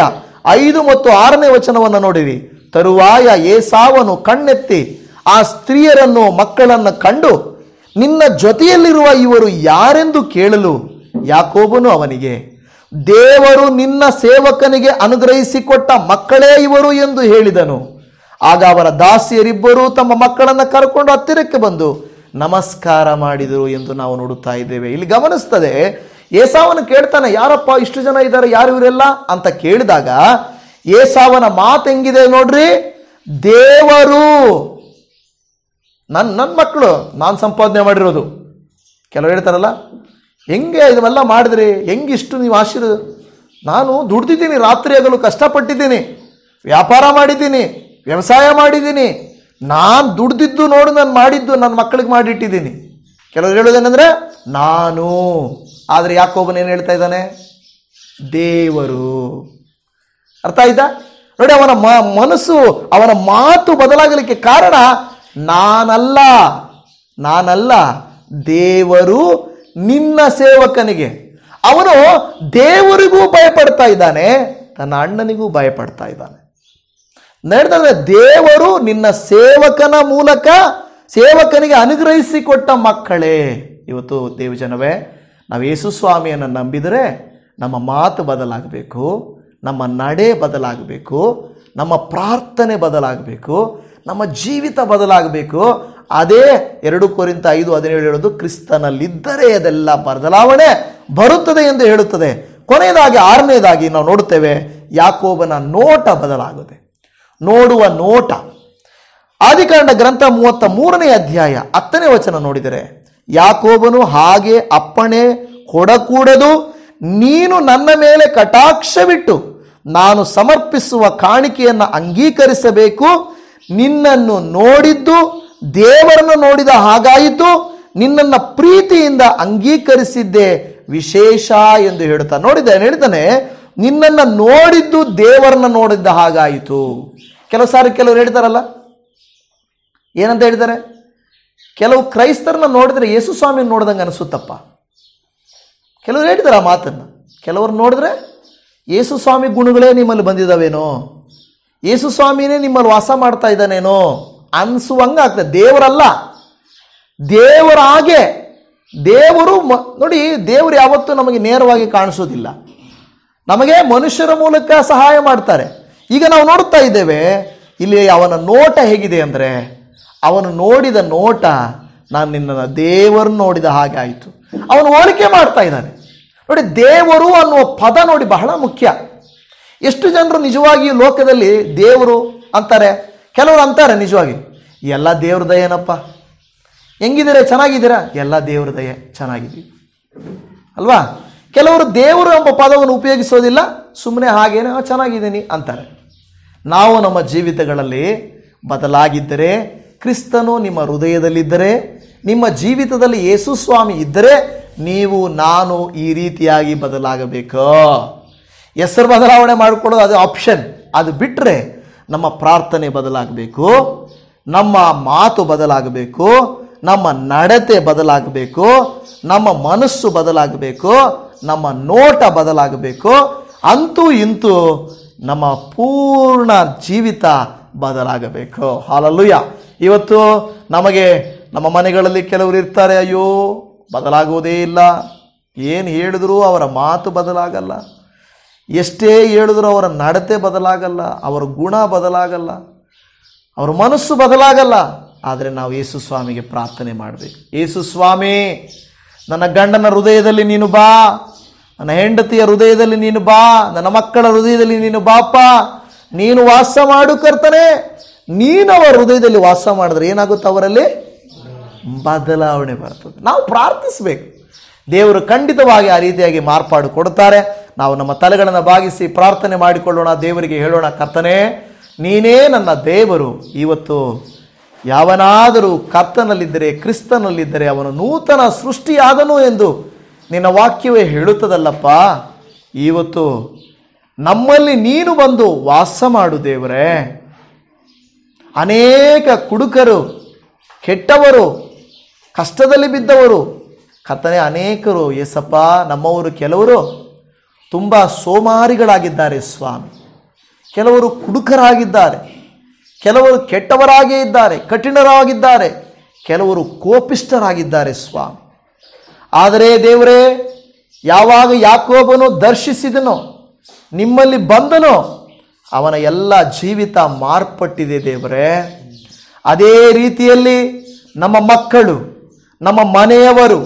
5 ಮತ್ತು 6ನೇ ವಚನವನ್ನು ನೋಡಿರಿ. ತರುವಾಯ ಏಸಾವನು ಕಣ್ಣೆತ್ತಿ ಆ ಸ್ತ್ರೀಯರನ್ನು ಮಕ್ಕಳನ್ನು ಕಂಡು, ನಿನ್ನ ಜೊತೆಯಲ್ಲಿರುವ ಇವರು ಯಾರೆಂದು ಕೇಳಲು, ಯಾಕೋಬನು ಅವನಿಗೆ, ದೇವರು ನಿನ್ನ ಸೇವಕನಿಗೆ ಅನುಗ್ರಹಿಸಿಕೊಟ್ಟ ಮಕ್ಕಳೇ ಇವರು ಎಂದು ಹೇಳಿದನು. ಆಗ ಅವರ ದಾಸಿಯರಿಬ್ಬರು ತಮ್ಮ ಮಕ್ಕಳನ್ನು ಕರ್ಕೊಂಡು ಹತ್ತಿರಕ್ಕೆ ಬಂದು ನಮಸ್ಕಾರ ಮಾಡಿದರು ಎಂದು ನಾವು ನೋಡುತ್ತಾ ಇದ್ದೇವೆ. ಇಲ್ಲಿ ಗಮನಿಸ್ತದೆ, ಏಸಾವನು ಕೇಳ್ತಾನೆ, ಯಾರಪ್ಪ ಇಷ್ಟು ಜನ ಇದ್ದಾರೆ, ಯಾರು ಇವರೆಲ್ಲ ಅಂತ ಕೇಳಿದಾಗ ಏಸಾವನ ಮಾತು ಹೆಂಗಿದೆ ನೋಡ್ರಿ. ದೇವರು ನನ್ನ ಮಕ್ಕಳು, ನಾನು ಸಂಪಾದನೆ ಮಾಡಿರೋದು. ಕೆಲವರು ಹೇಳ್ತಾರಲ್ಲ, ಹೆಂಗೆ ಇದನ್ನೆಲ್ಲ ಮಾಡಿದ್ರಿ, ಹೆಂಗಿಷ್ಟು ನೀವು ನಾನು ದುಡ್ದಿದ್ದೀನಿ, ರಾತ್ರಿ ಹಗಲು ಕಷ್ಟಪಟ್ಟಿದ್ದೀನಿ, ವ್ಯಾಪಾರ ಮಾಡಿದ್ದೀನಿ, ವ್ಯವಸಾಯ ಮಾಡಿದ್ದೀನಿ, ನಾನು ದುಡ್ದಿದ್ದು ನೋಡು, ನಾನು ಮಾಡಿದ್ದು ನನ್ನ ಮಕ್ಕಳಿಗೆ ಮಾಡಿಟ್ಟಿದ್ದೀನಿ. ಕೆಲವರು ಹೇಳೋದೇನೆಂದ್ರೆ ನಾನು. ಆದರೆ ಯಾಕೋಬನು ಏನು ಹೇಳ್ತಾ ಇದ್ದಾನೆ? ದೇವರು. ಅರ್ಥ ಆಯ್ತಾ? ನೋಡಿ, ಅವನ ಮನಸ್ಸು, ಅವನ ಮಾತು ಬದಲಾಗಲಿಕ್ಕೆ ಕಾರಣ ನಾನಲ್ಲ, ದೇವರು ನಿನ್ನ ಸೇವಕನಿಗೆ. ಅವನು ದೇವರಿಗೂ ಭಯಪಡ್ತಾ ಇದ್ದಾನೆ, ತನ್ನ ಅಣ್ಣನಿಗೂ ಭಯಪಡ್ತಾ ಇದ್ದಾನೆ. ನಡೆದರೆ ದೇವರು ನಿನ್ನ ಸೇವಕನ ಮೂಲಕ ಸೇವಕನಿಗೆ ಅನುಗ್ರಹಿಸಿಕೊಟ್ಟ ಮಕ್ಕಳೇ. ಇವತ್ತು ದೇವಜನವೇ, ನಾವು ಯೇಸು ಸ್ವಾಮಿಯನ್ನು ನಂಬಿದರೆ ನಮ್ಮ ಮಾತು ಬದಲಾಗಬೇಕು, ನಮ್ಮ ನಡೆ ಬದಲಾಗಬೇಕು, ನಮ್ಮ ಪ್ರಾರ್ಥನೆ ಬದಲಾಗಬೇಕು, ನಮ್ಮ ಜೀವಿತ ಬದಲಾಗಬೇಕು. ಅದೇ 2 ಕೊರಿಂಥ 5:17 ಹೇಳೋದು, ಕ್ರಿಸ್ತನಲ್ಲಿದ್ದರೆ ಅದೆಲ್ಲ ಬದಲಾವಣೆ ಬರುತ್ತದೆ ಎಂದು ಹೇಳುತ್ತದೆ. ಕೊನೆಯದಾಗಿ 6ನೇದಾಗಿ ನಾವು ನೋಡುತ್ತೇವೆ, ಯಾಕೋಬನ ನೋಟ ಬದಲಾಗುತ್ತೆ. ನೋಡುವ ನೋಟ. ಆದಿಕಾಂಡ ಗ್ರಂಥ 33ನೇ ಅಧ್ಯಾಯ 10ನೇ ವಚನ ನೋಡಿದರೆ, ಯಾಕೋಬನು ಹಾಗೆ ಅಪ್ಪಣೆ ಕೊಡಕೂಡದು, ನೀನು ನನ್ನ ಮೇಲೆ ಕಟಾಕ್ಷವಿಟ್ಟು ನಾನು ಸಮರ್ಪಿಸುವ ಕಾಣಿಕೆಯನ್ನು ಅಂಗೀಕರಿಸಬೇಕು. ನಿನ್ನನ್ನು ನೋಡಿದ್ದು ದೇವರನ್ನು ನೋಡಿದ ಹಾಗಾಯಿತು, ನಿನ್ನನ್ನು ಪ್ರೀತಿಯಿಂದ ಅಂಗೀಕರಿಸಿದ್ದೆ, ವಿಶೇಷ ಎಂದು ಹೇಳ್ತಾನೆ. ಹೇಳ್ತಾನೆ, ನಿನ್ನನ್ನು ನೋಡಿದ್ದು ದೇವರನ್ನ ನೋಡಿದ್ದ ಹಾಗಾಯಿತು. ಕೆಲವರು ಹೇಳ್ತಾರಲ್ಲ, ಏನಂತ ಹೇಳ್ತಾರೆ, ಕೆಲವು ಕ್ರೈಸ್ತರನ್ನ ನೋಡಿದ್ರೆ ಯೇಸು ಸ್ವಾಮಿ ನೋಡ್ದಂಗೆ ಅನಿಸುತ್ತಪ್ಪ. ಕೆಲವರು ಹೇಳ್ತಾರೆ ಆ ಮಾತನ್ನು. ಕೆಲವರು ನೋಡಿದ್ರೆ ಯೇಸು ಸ್ವಾಮಿ ಗುಣಗಳೇ ನಿಮ್ಮಲ್ಲಿ ಬಂದಿದ್ದಾವೇನೋ, ಯೇಸು ಸ್ವಾಮಿನೇ ನಿಮ್ಮಲ್ಲಿ ವಾಸ ಮಾಡ್ತಾ ಇದ್ದಾನೇನೋ ಅನಿಸುವಂಗೆ ಆಗ್ತದೆ. ದೇವರಲ್ಲ, ದೇವರ ಹಾಗೆ. ದೇವರು ನೋಡಿ, ದೇವರು ಯಾವತ್ತೂ ನಮಗೆ ನೇರವಾಗಿ ಕಾಣಿಸೋದಿಲ್ಲ, ನಮಗೆ ಮನುಷ್ಯರ ಮೂಲಕ ಸಹಾಯ ಮಾಡ್ತಾರೆ. ಈಗ ನಾವು ನೋಡ್ತಾ ಇದ್ದೇವೆ, ಇಲ್ಲಿ ಅವನ ನೋಟ ಹೇಗಿದೆ ಅಂದರೆ, ಅವನು ನೋಡಿದ ನೋಟ, ನಾನು ನಿನ್ನನ್ನು ದೇವರು ನೋಡಿದ ಹಾಗೆ ಆಯಿತು. ಅವನು ಹೋಲಿಕೆ ಮಾಡ್ತಾ ಇದ್ದಾನೆ. ನೋಡಿ, ದೇವರು ಅನ್ನುವ ಪದ ನೋಡಿ ಬಹಳ ಮುಖ್ಯ. ಎಷ್ಟು ಜನರು ನಿಜವಾಗಿ ಲೋಕದಲ್ಲಿ ದೇವರು ಅಂತಾರೆ, ಕೆಲವರು ಅಂತಾರೆ ನಿಜವಾಗಿ ಎಲ್ಲ ದೇವ್ರ ದಯೇನಪ್ಪ, ಹೆಂಗಿದ್ದೀರಾ, ಚೆನ್ನಾಗಿದ್ದೀರಾ, ಎಲ್ಲ ದೇವ್ರ ದಯೆ, ಚೆನ್ನಾಗಿದ್ದೀವಿ ಅಲ್ವಾ. ಕೆಲವರು ದೇವರು ಎಂಬ ಪದವನ್ನು ಉಪಯೋಗಿಸೋದಿಲ್ಲ, ಸುಮ್ಮನೆ ಹಾಗೇನೆ ಚೆನ್ನಾಗಿದ್ದೀನಿ ಅಂತಾರೆ. ನಾವು ನಮ್ಮ ಜೀವಿತಗಳಲ್ಲಿ ಬದಲಾಗಿದ್ದರೆ, ಕ್ರಿಸ್ತನು ನಿಮ್ಮ ಹೃದಯದಲ್ಲಿದ್ದರೆ, ನಿಮ್ಮ ಜೀವಿತದಲ್ಲಿ ಯೇಸು ಸ್ವಾಮಿ ಇದ್ದರೆ, ನೀವು ನಾನು ಈ ರೀತಿಯಾಗಿ ಬದಲಾಗಬೇಕು. ಹೆಸರು ಬದಲಾವಣೆ ಮಾಡಿಕೊಳ್ಳೋದು ಅದು ಆಪ್ಷನ್. ಅದು ಬಿಟ್ಟರೆ ನಮ್ಮ ಪ್ರಾರ್ಥನೆ ಬದಲಾಗಬೇಕು, ನಮ್ಮ ಮಾತು ಬದಲಾಗಬೇಕು, ನಮ್ಮ ನಡತೆ ಬದಲಾಗಬೇಕು, ನಮ್ಮ ಮನಸ್ಸು ಬದಲಾಗಬೇಕು, ನಮ್ಮ ನೋಟ ಬದಲಾಗಬೇಕು. ಅಂತೂ ಇಂತೂ ನಮ್ಮ ಪೂರ್ಣ ಜೀವಿತ ಬದಲಾಗಬೇಕು. ಹಾಲೆಲೂಯಾ. ಇವತ್ತು ನಮಗೆ ನಮ್ಮ ಮನೆಗಳಲ್ಲಿ ಕೆಲವರು ಇರ್ತಾರೆ, ಅಯ್ಯೋ ಬದಲಾಗೋದೇ ಇಲ್ಲ, ಏನು ಹೇಳಿದ್ರು ಅವರ ಮಾತು ಬದಲಾಗಲ್ಲ, ಎಷ್ಟೇ ಹೇಳಿದ್ರು ಅವರ ನಡತೆ ಬದಲಾಗಲ್ಲ, ಅವರ ಗುಣ ಬದಲಾಗಲ್ಲ, ಅವರ ಮನಸ್ಸು ಬದಲಾಗಲ್ಲ. ಆದರೆ ನಾವು ಯೇಸು ಸ್ವಾಮಿಗೆ ಪ್ರಾರ್ಥನೆ ಮಾಡಬೇಕು. ಯೇಸು ಸ್ವಾಮಿ, ನನ್ನ ಗಂಡನ ಹೃದಯದಲ್ಲಿ ನೀನು ಬಾ, ನನ್ನ ಹೆಂಡತಿಯ ಹೃದಯದಲ್ಲಿ ನೀನು ಬಾ, ನನ್ನ ಮಕ್ಕಳ ಹೃದಯದಲ್ಲಿ ನೀನು ಬಾಪ, ನೀನು ವಾಸ ಮಾಡು ಕರ್ತನೆ. ನೀನು ಅವರ ಹೃದಯದಲ್ಲಿ ವಾಸ ಮಾಡಿದ್ರೆ ಏನಾಗುತ್ತೆ, ಅವರಲ್ಲಿ ಬದಲಾವಣೆ ಬರ್ತದೆ. ನಾವು ಪ್ರಾರ್ಥಿಸಬೇಕು, ದೇವರು ಖಂಡಿತವಾಗಿ ಆ ರೀತಿಯಾಗಿ ಮಾರ್ಪಾಡು ಕೊಡ್ತಾರೆ. ನಾವು ನಮ್ಮ ತಲೆಗಳನ್ನು ಬಾಗಿಸಿ ಪ್ರಾರ್ಥನೆ ಮಾಡಿಕೊಳ್ಳೋಣ, ದೇವರಿಗೆ ಹೇಳೋಣ, ಕರ್ತನೆ ನೀನೇ ನನ್ನ ದೇವರು. ಇವತ್ತು ಯಾವನಾದರೂ ಕರ್ತನಲ್ಲಿದ್ದರೆ, ಕ್ರಿಸ್ತನಲ್ಲಿದ್ದರೆ ಅವನು ನೂತನ ಸೃಷ್ಟಿಯಾದನು ಎಂದು ನಿನ್ನ ವಾಕ್ಯವೇ ಹೇಳುತ್ತದಲ್ಲಪ್ಪ. ಇವತ್ತು ನಮ್ಮಲ್ಲಿ ನೀನು ಬಂದು ವಾಸ ಮಾಡು ದೇವರೇ. ಅನೇಕ ಕುಡುಕರು, ಕೆಟ್ಟವರು, ಕಷ್ಟದಲ್ಲಿ ಬಿದ್ದವರು ಕರ್ತನೆ ಅನೇಕರು ಯೇಸಪ್ಪ, ನಮ್ಮವರು ಕೆಲವರು ತುಂಬ ಸೋಮಾರಿಗಳಾಗಿದ್ದಾರೆ ಸ್ವಾಮಿ, ಕೆಲವರು ಕುಡುಕರಾಗಿದ್ದಾರೆ, ಕೆಲವರು ಕೆಟ್ಟವರಾಗೇ ಇದ್ದಾರೆ, ಕಠಿಣರಾಗಿದ್ದಾರೆ, ಕೆಲವರು ಕೋಪಿಷ್ಠರಾಗಿದ್ದಾರೆ ಸ್ವಾಮಿ. ಆದರೆ ದೇವರೇ, ಯಾವಾಗ ಯಾಕೋಬನು ದರ್ಶಿಸಿದನೋ, ನಿಮ್ಮಲ್ಲಿ ಬಂದನೋ, ಅವನ ಎಲ್ಲ ಜೀವಿತ ಮಾರ್ಪಟ್ಟಿದೆ ದೇವರೇ. ಅದೇ ರೀತಿಯಲ್ಲಿ ನಮ್ಮ ಮಕ್ಕಳು, ನಮ್ಮ ಮನೆಯವರು,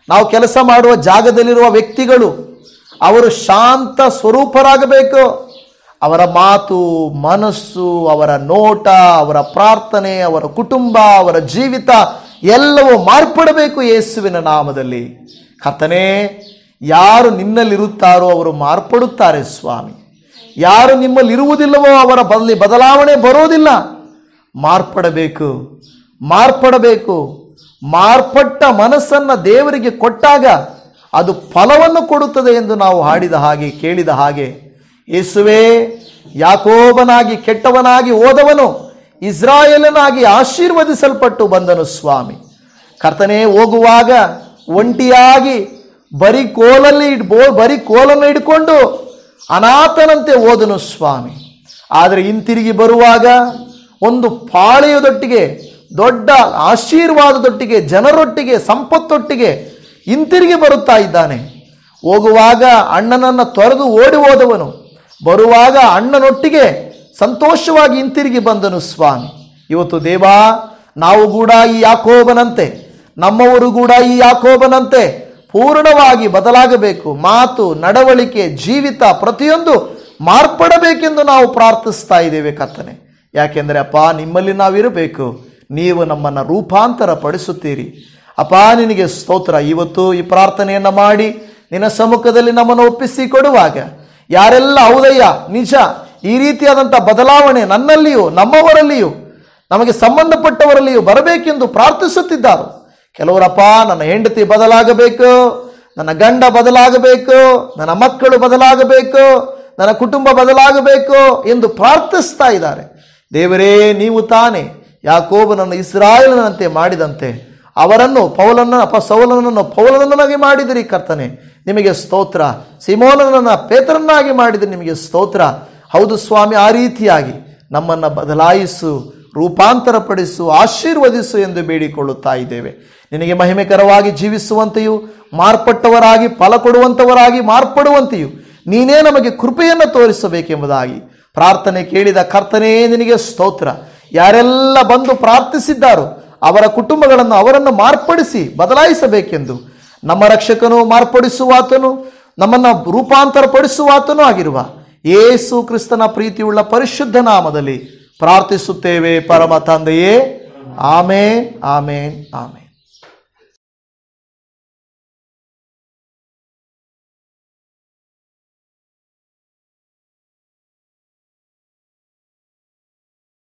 ನಾವು ಕೆಲಸ ಮಾಡುವ ಜಾಗದಲ್ಲಿರುವ ವ್ಯಕ್ತಿಗಳು, ಅವರು ಶಾಂತ ಸ್ವರೂಪರಾಗಬೇಕು. ಅವರ ಮಾತು, ಮನಸ್ಸು, ಅವರ ನೋಟ, ಅವರ ಪ್ರಾರ್ಥನೆ, ಅವರ ಕುಟುಂಬ, ಅವರ ಜೀವಿತ ಎಲ್ಲವೂ ಮಾರ್ಪಡಬೇಕು ಯೇಸುವಿನ ನಾಮದಲ್ಲಿ. ಕರ್ತನೇ, ಯಾರು ನಿನ್ನಲ್ಲಿರುತ್ತಾರೋ ಅವರು ಮಾರ್ಪಡುತ್ತಾರೆ ಸ್ವಾಮಿ. ಯಾರು ನಿಮ್ಮಲ್ಲಿರುವುದಿಲ್ಲವೋ ಅವರ ಬದಲಾವಣೆ ಬರೋದಿಲ್ಲ. ಮಾರ್ಪಡಬೇಕು, ಮಾರ್ಪಡಬೇಕು. ಮಾರ್ಪಟ್ಟ ಮನಸ್ಸನ್ನು ದೇವರಿಗೆ ಕೊಟ್ಟಾಗ ಅದು ಫಲವನ್ನು ಕೊಡುತ್ತದೆ ಎಂದು ನಾವು ಹಾಡಿದ ಹಾಗೆ, ಕೇಳಿದ ಹಾಗೆ, ಯೇಸುವೇ, ಯಾಕೋಬನಾಗಿ ಕೆಟ್ಟವನಾಗಿ ಹೋದವನು ಇಸ್ರಾಯೇಲನಾಗಿ ಆಶೀರ್ವದಿಸಲ್ಪಟ್ಟು ಬಂದನು ಸ್ವಾಮಿ. ಕರ್ತನೇ, ಹೋಗುವಾಗ ಒಂಟಿಯಾಗಿ ಬರೀ ಕೋಲನ್ನು ಹಿಡ್ಕೊಂಡು ಅನಾಥನಂತೆ ಹೋದನು ಸ್ವಾಮಿ. ಆದರೆ ಹಿಂತಿರುಗಿ ಬರುವಾಗ ಒಂದು ಪಾಳೆಯದೊಟ್ಟಿಗೆ, ದೊಡ್ಡ ಆಶೀರ್ವಾದದೊಟ್ಟಿಗೆ, ಜನರೊಟ್ಟಿಗೆ, ಸಂಪತ್ತೊಟ್ಟಿಗೆ ಹಿಂತಿರುಗಿ ಬರುತ್ತಾ ಇದ್ದಾನೆ. ಹೋಗುವಾಗ ಅಣ್ಣನನ್ನು ತೊರೆದು ಓಡಿ ಹೋದವನು ಬರುವಾಗ ಅಣ್ಣನೊಟ್ಟಿಗೆ ಸಂತೋಷವಾಗಿ ಹಿಂತಿರುಗಿ ಬಂದನು ಸ್ವಾಮಿ. ಇವತ್ತು ದೇವಾ, ನಾವು ಕೂಡ ಈ ಯಾಕೋಬನಂತೆ, ನಮ್ಮವರು ಕೂಡ ಈ ಯಾಕೋಬನಂತೆ ಪೂರ್ಣವಾಗಿ ಬದಲಾಗಬೇಕು. ಮಾತು, ನಡವಳಿಕೆ, ಜೀವಿತ ಪ್ರತಿಯೊಂದು ಮಾರ್ಪಡಬೇಕೆಂದು ನಾವು ಪ್ರಾರ್ಥಿಸ್ತಾ ಇದ್ದೇವೆ ಕರ್ತನೆ. ಯಾಕೆಂದರೆ ಅಪ್ಪ, ನಿಮ್ಮಲ್ಲಿ ನಾವಿರಬೇಕು, ನೀವು ನಮ್ಮನ್ನು ರೂಪಾಂತರ ಪಡಿಸುತ್ತೀರಿ. ಅಪ್ಪ, ನಿನಗೆ ಸ್ತೋತ್ರ. ಇವತ್ತು ಈ ಪ್ರಾರ್ಥನೆಯನ್ನು ಮಾಡಿ ನಿನ್ನ ಸಮ್ಮುಖದಲ್ಲಿ ನಮ್ಮನ್ನು ಒಪ್ಪಿಸಿ ಕೊಡುವಾಗ ಯಾರೆಲ್ಲ ಹೌದಯ್ಯ, ನಿಜ, ಈ ರೀತಿಯಾದಂಥ ಬದಲಾವಣೆ ನನ್ನಲ್ಲಿಯೂ, ನಮ್ಮವರಲ್ಲಿಯೂ, ನಮಗೆ ಸಂಬಂಧಪಟ್ಟವರಲ್ಲಿಯೂ ಬರಬೇಕೆಂದು ಪ್ರಾರ್ಥಿಸುತ್ತಿದ್ದಾರೆ. ಕೆಲವರಪ್ಪ, ನನ್ನ ಹೆಂಡತಿ ಬದಲಾಗಬೇಕು, ನನ್ನ ಗಂಡ ಬದಲಾಗಬೇಕು, ನನ್ನ ಮಕ್ಕಳು ಬದಲಾಗಬೇಕು, ನನ್ನ ಕುಟುಂಬ ಬದಲಾಗಬೇಕು ಎಂದು ಪ್ರಾರ್ಥಿಸ್ತಾ ಇದ್ದಾರೆ. ದೇವರೇ, ನೀವು ತಾನೇ ಯಾಕೋಬನನ್ನು ಇಸ್ರಾಯೇಲನಂತೆ ಮಾಡಿದಂತೆ ಅವರನ್ನು ಸೌಲನನ್ನು ಪೌಲನನ್ನಾಗಿ ಮಾಡಿದಿರಿ ಕರ್ತನೆ, ನಿಮಗೆ ಸ್ತೋತ್ರ. ಸಿಮೋನನನ್ನು ಪೇತ್ರನನ್ನಾಗಿ ಮಾಡಿದಿರಿ, ನಿಮಗೆ ಸ್ತೋತ್ರ. ಹೌದು ಸ್ವಾಮಿ, ಆ ರೀತಿಯಾಗಿ ನಮ್ಮನ್ನು ಬದಲಾಯಿಸು, ರೂಪಾಂತರಪಡಿಸು, ಆಶೀರ್ವದಿಸು ಎಂದು ಬೇಡಿಕೊಳ್ಳುತ್ತಾ ಇದ್ದೇವೆ. ನಿನಗೆ ಮಹಿಮೆಕರವಾಗಿ ಜೀವಿಸುವಂತೆಯೂ ಮಾರ್ಪಟ್ಟವರಾಗಿ ಫಲ ಕೊಡುವಂಥವರಾಗಿ ಮಾರ್ಪಡುವಂತೆಯೂ ನೀನೇ ನಮಗೆ ಕೃಪೆಯನ್ನು ತೋರಿಸಬೇಕೆಂಬುದಾಗಿ ಪ್ರಾರ್ಥನೆ ಕೇಳಿದ ಕರ್ತನೇ, ನಿನಗೆ ಸ್ತೋತ್ರ. ಯಾರೆಲ್ಲ ಬಂದು ಪ್ರಾರ್ಥಿಸಿದ್ದಾರೋ ಅವರ ಕುಟುಂಬಗಳನ್ನು ಅವರನ್ನು ಮಾರ್ಪಡಿಸಿ ಬದಲಾಯಿಸಬೇಕೆಂದು ನಮ್ಮ ರಕ್ಷಕನು, ಮಾರ್ಪಡಿಸುವಾತನು, ನಮ್ಮನ್ನು ರೂಪಾಂತರಪಡಿಸುವಾತನೂ ಆಗಿರುವ ಯೇಸು ಕ್ರಿಸ್ತನ ಪ್ರೀತಿಯುಳ್ಳ ಪರಿಶುದ್ಧ ನಾಮದಲ್ಲಿ ಪ್ರಾರ್ಥಿಸುತ್ತೇವೆ ಪರಮ ತಂದೆಯೇ. ಆಮೇನ್, ಆಮೇನ್, ಆಮೇನ್.